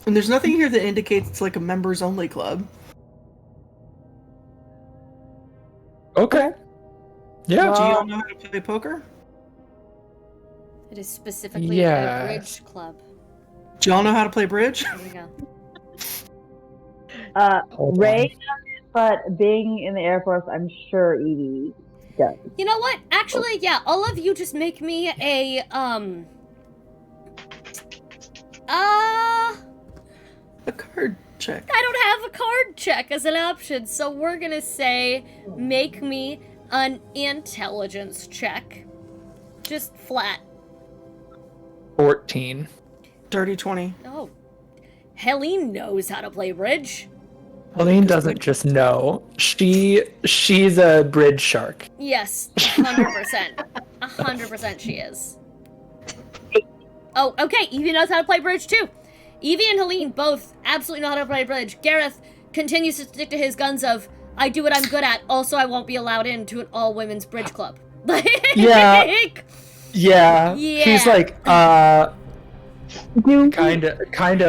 And there's nothing here that indicates it's like a members only club. Okay. Yeah. Do you all know how to play poker? It is specifically Yes. a bridge club. Do y'all know how to play bridge? There we go. Hold Ray, but being in the Air Force, I'm sure Evie does. You know what? Actually, yeah, all of you just make me a, A card check. I don't have a card check as an option, so we're gonna say make me an intelligence check. Just flat. 14. Dirty 20. Oh. Helene knows how to play bridge. Helene doesn't just know. She's a bridge shark. Yes, 100%. 100% she is. Oh, okay, Evie knows how to play bridge too. Evie and Helene both absolutely know how to play bridge. Gareth continues to stick to his guns of, I do what I'm good at, also I won't be allowed into an all-women's bridge club. Yeah. Yeah. Yeah. He's like, kinda,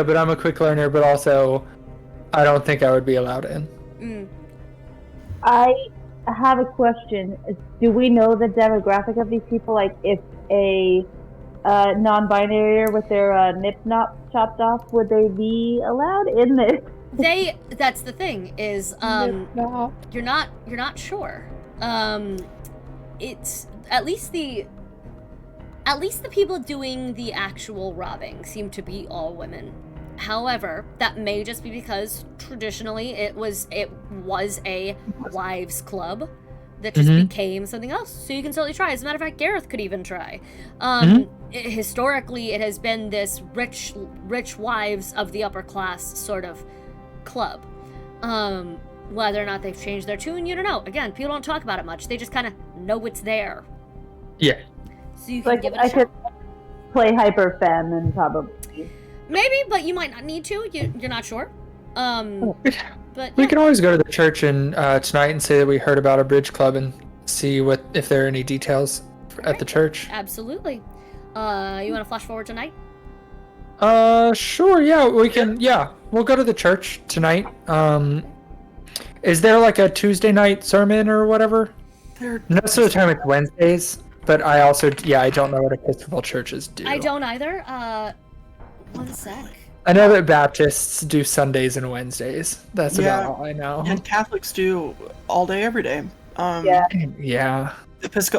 but I'm a quick learner, but also I don't think I would be allowed in. I have a question. Do we know the demographic of these people? Like, if a non-binary with their nip-nop chopped off, would they be allowed in this? That's the thing, is, you're not sure. It's, at least the people doing the actual robbing seem to be all women. However, that may just be because traditionally it was a wives club that just became something else. So you can certainly try. As a matter of fact, Gareth could even try. Historically, it has been this rich wives of the upper class sort of club. Whether or not they've changed their tune, you don't know. Again, people don't talk about it much. They just kind of know it's there. Yeah. So you can Like, give it a I shot. could play hyper femme and probably. Maybe, but you might not need to. You're not sure. But We yeah. can always go to the church and tonight and say that we heard about a bridge club and see if there are any details at the church. Absolutely. You want to flash forward tonight? Sure. Yeah, we can. Yeah, we'll go to the church tonight. Is there like a Tuesday night sermon or whatever? Most of the time it's Wednesdays, but I don't know what Episcopal churches do. I don't either. One sec. I know that Baptists do Sundays and Wednesdays. That's Yeah. about all I know. And Catholics do all day, every day. Yeah. Yeah.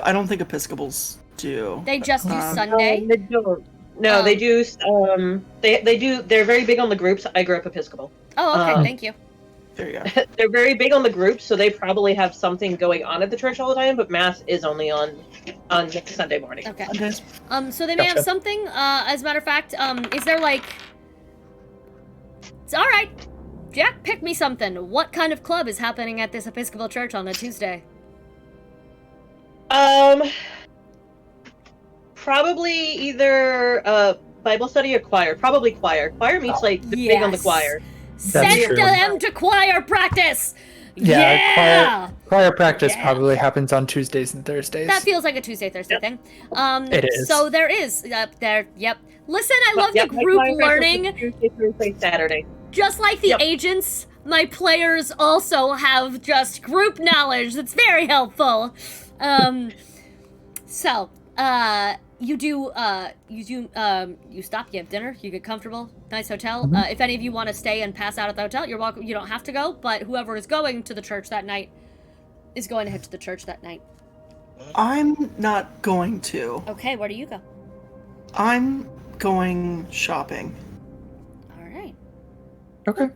I don't think Episcopals do. They just do Um, Sunday. No, they do. They do. They're very big on the groups. I grew up Episcopal. Oh, okay. um, Thank you. There you go. They're very big on the groups, so they probably have something going on at the church all the time. But mass is only on next Sunday morning. Okay. Sundays. So they may have Gotcha. something. As a matter of fact, is there like? It's all right. Jack, pick me something. What kind of club is happening at this Episcopal church on a Tuesday? Probably either Bible study or choir. Probably choir. Choir meets like big on the Yes. choir. Send true. them to choir practice. Yeah, Yeah. Choir practice Yeah. probably happens on Tuesdays and Thursdays. That feels like a Tuesday Thursday thing. It is. So there is there. Yep. Listen, I love Yep, the my group choir practice learning. is Tuesday, Thursday, Saturday. Just like the Yep. agents, my players also have just group knowledge that's very helpful. You stop, you have dinner, you get comfortable, nice hotel. If any of you want to stay and pass out at the hotel, you're welcome. You don't have to go, but whoever is going to the church that night is going to head to the church that night. I'm not going to. Okay, where do you go? I'm going shopping. All right. Okay.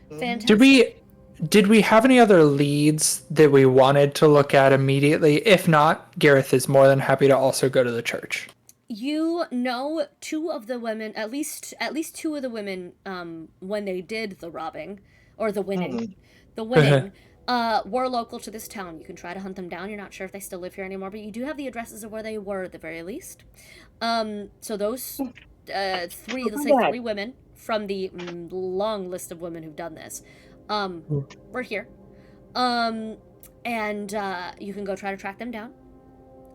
Fantastic. Did we have any other leads that we wanted to look at immediately? If not, Gareth is more than happy to also go to the church. You know, two of the women, at least two of the women, when they did the robbing or the winning, were local to this town. You can try to hunt them down. You're not sure if they still live here anymore, but you do have the addresses of where they were at the very least. So those three women from the long list of women who've done this, were here. And you can go try to track them down.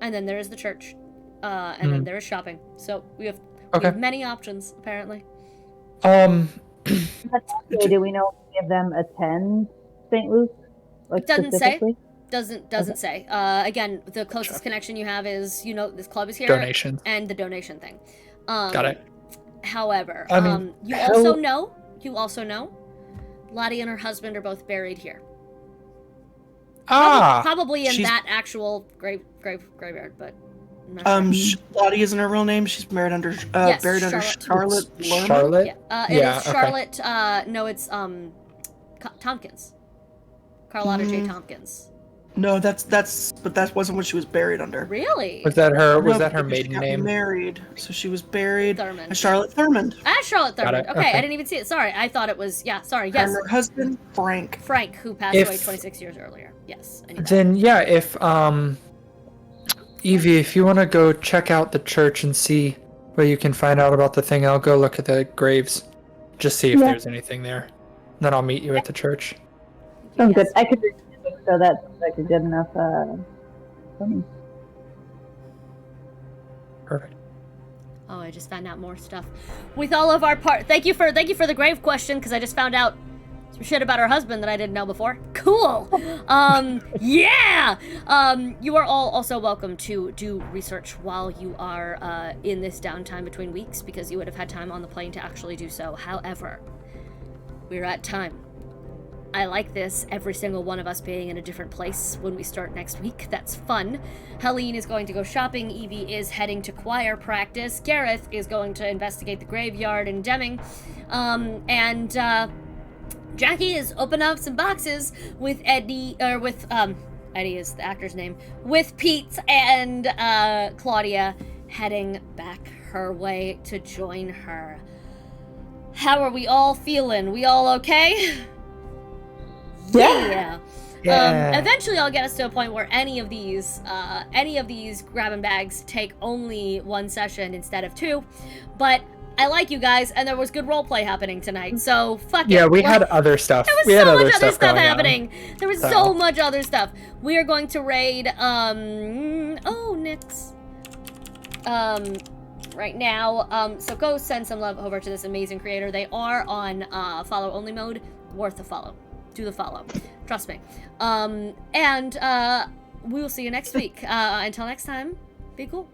And then there is the church. And then there is shopping. So we have many options, apparently. Do we know if any of them attend St. Luke? Like, Doesn't say. specifically? Doesn't say. Again, the closest connection you have is, this club is here. Donations. And the donation thing. Got it. However, I mean, you also know, Lottie and her husband are both buried here. Probably in that actual graveyard, but I'm not sure. Lottie isn't her real name. She's married under Yes, buried under Charlotte. Charlotte Lerman. Charlotte? Yeah, Yeah, it's okay. Charlotte. No, it's Tompkins. Carlotta J. Tompkins. No, but that wasn't what she was buried under. Really? Was that her? Was No, that her because she maiden got name? Married, so she was buried Thurmond. as Charlotte Thurmond. Ah, Charlotte Got Thurmond. it, Okay, okay. I didn't even see it. Sorry, I thought it was. Yeah, sorry. And Yes, her husband, Frank. Frank, who passed If- away 26 years earlier. Yes. I knew that. Then yeah, if Evie, if you want to go check out the church and see what you can find out about the thing, I'll go look at the graves, just see if Yeah. there's anything there. Then I'll meet you at the church. Sounds good. Yes. I could read the book, so that sounds like a good enough for me. Perfect. Oh, I just found out more stuff. With all of our thank you for the grave question, because I just found out some shit about her husband that I didn't know before. Cool. Yeah. You are all also welcome to do research while you are in this downtime between weeks, because you would have had time on the plane to actually do so. However, we're at time. I like this, every single one of us being in a different place when we start next week. That's fun. Helene is going to go shopping. Evie is heading to choir practice. Gareth is going to investigate the graveyard in Deming. And Jackie is opening up some boxes with Eddie is the actor's name, with Pete and Claudia heading back her way to join her. How are we all feeling? We all okay? Yeah. Yeah. Eventually, I'll get us to a point where any of these grab-and bags take only one session instead of two. But I like you guys, and there was good roleplay happening tonight. So fuck it. Yeah, we had other stuff. There was We had so other much other stuff going on. happening. There was so So. much other stuff. We are going to raid. Nyx. Right now. So go send some love over to this amazing creator. They are on follow only mode. Worth a follow. Do the follow. Trust me. And we will see you next week. Until next time, be cool.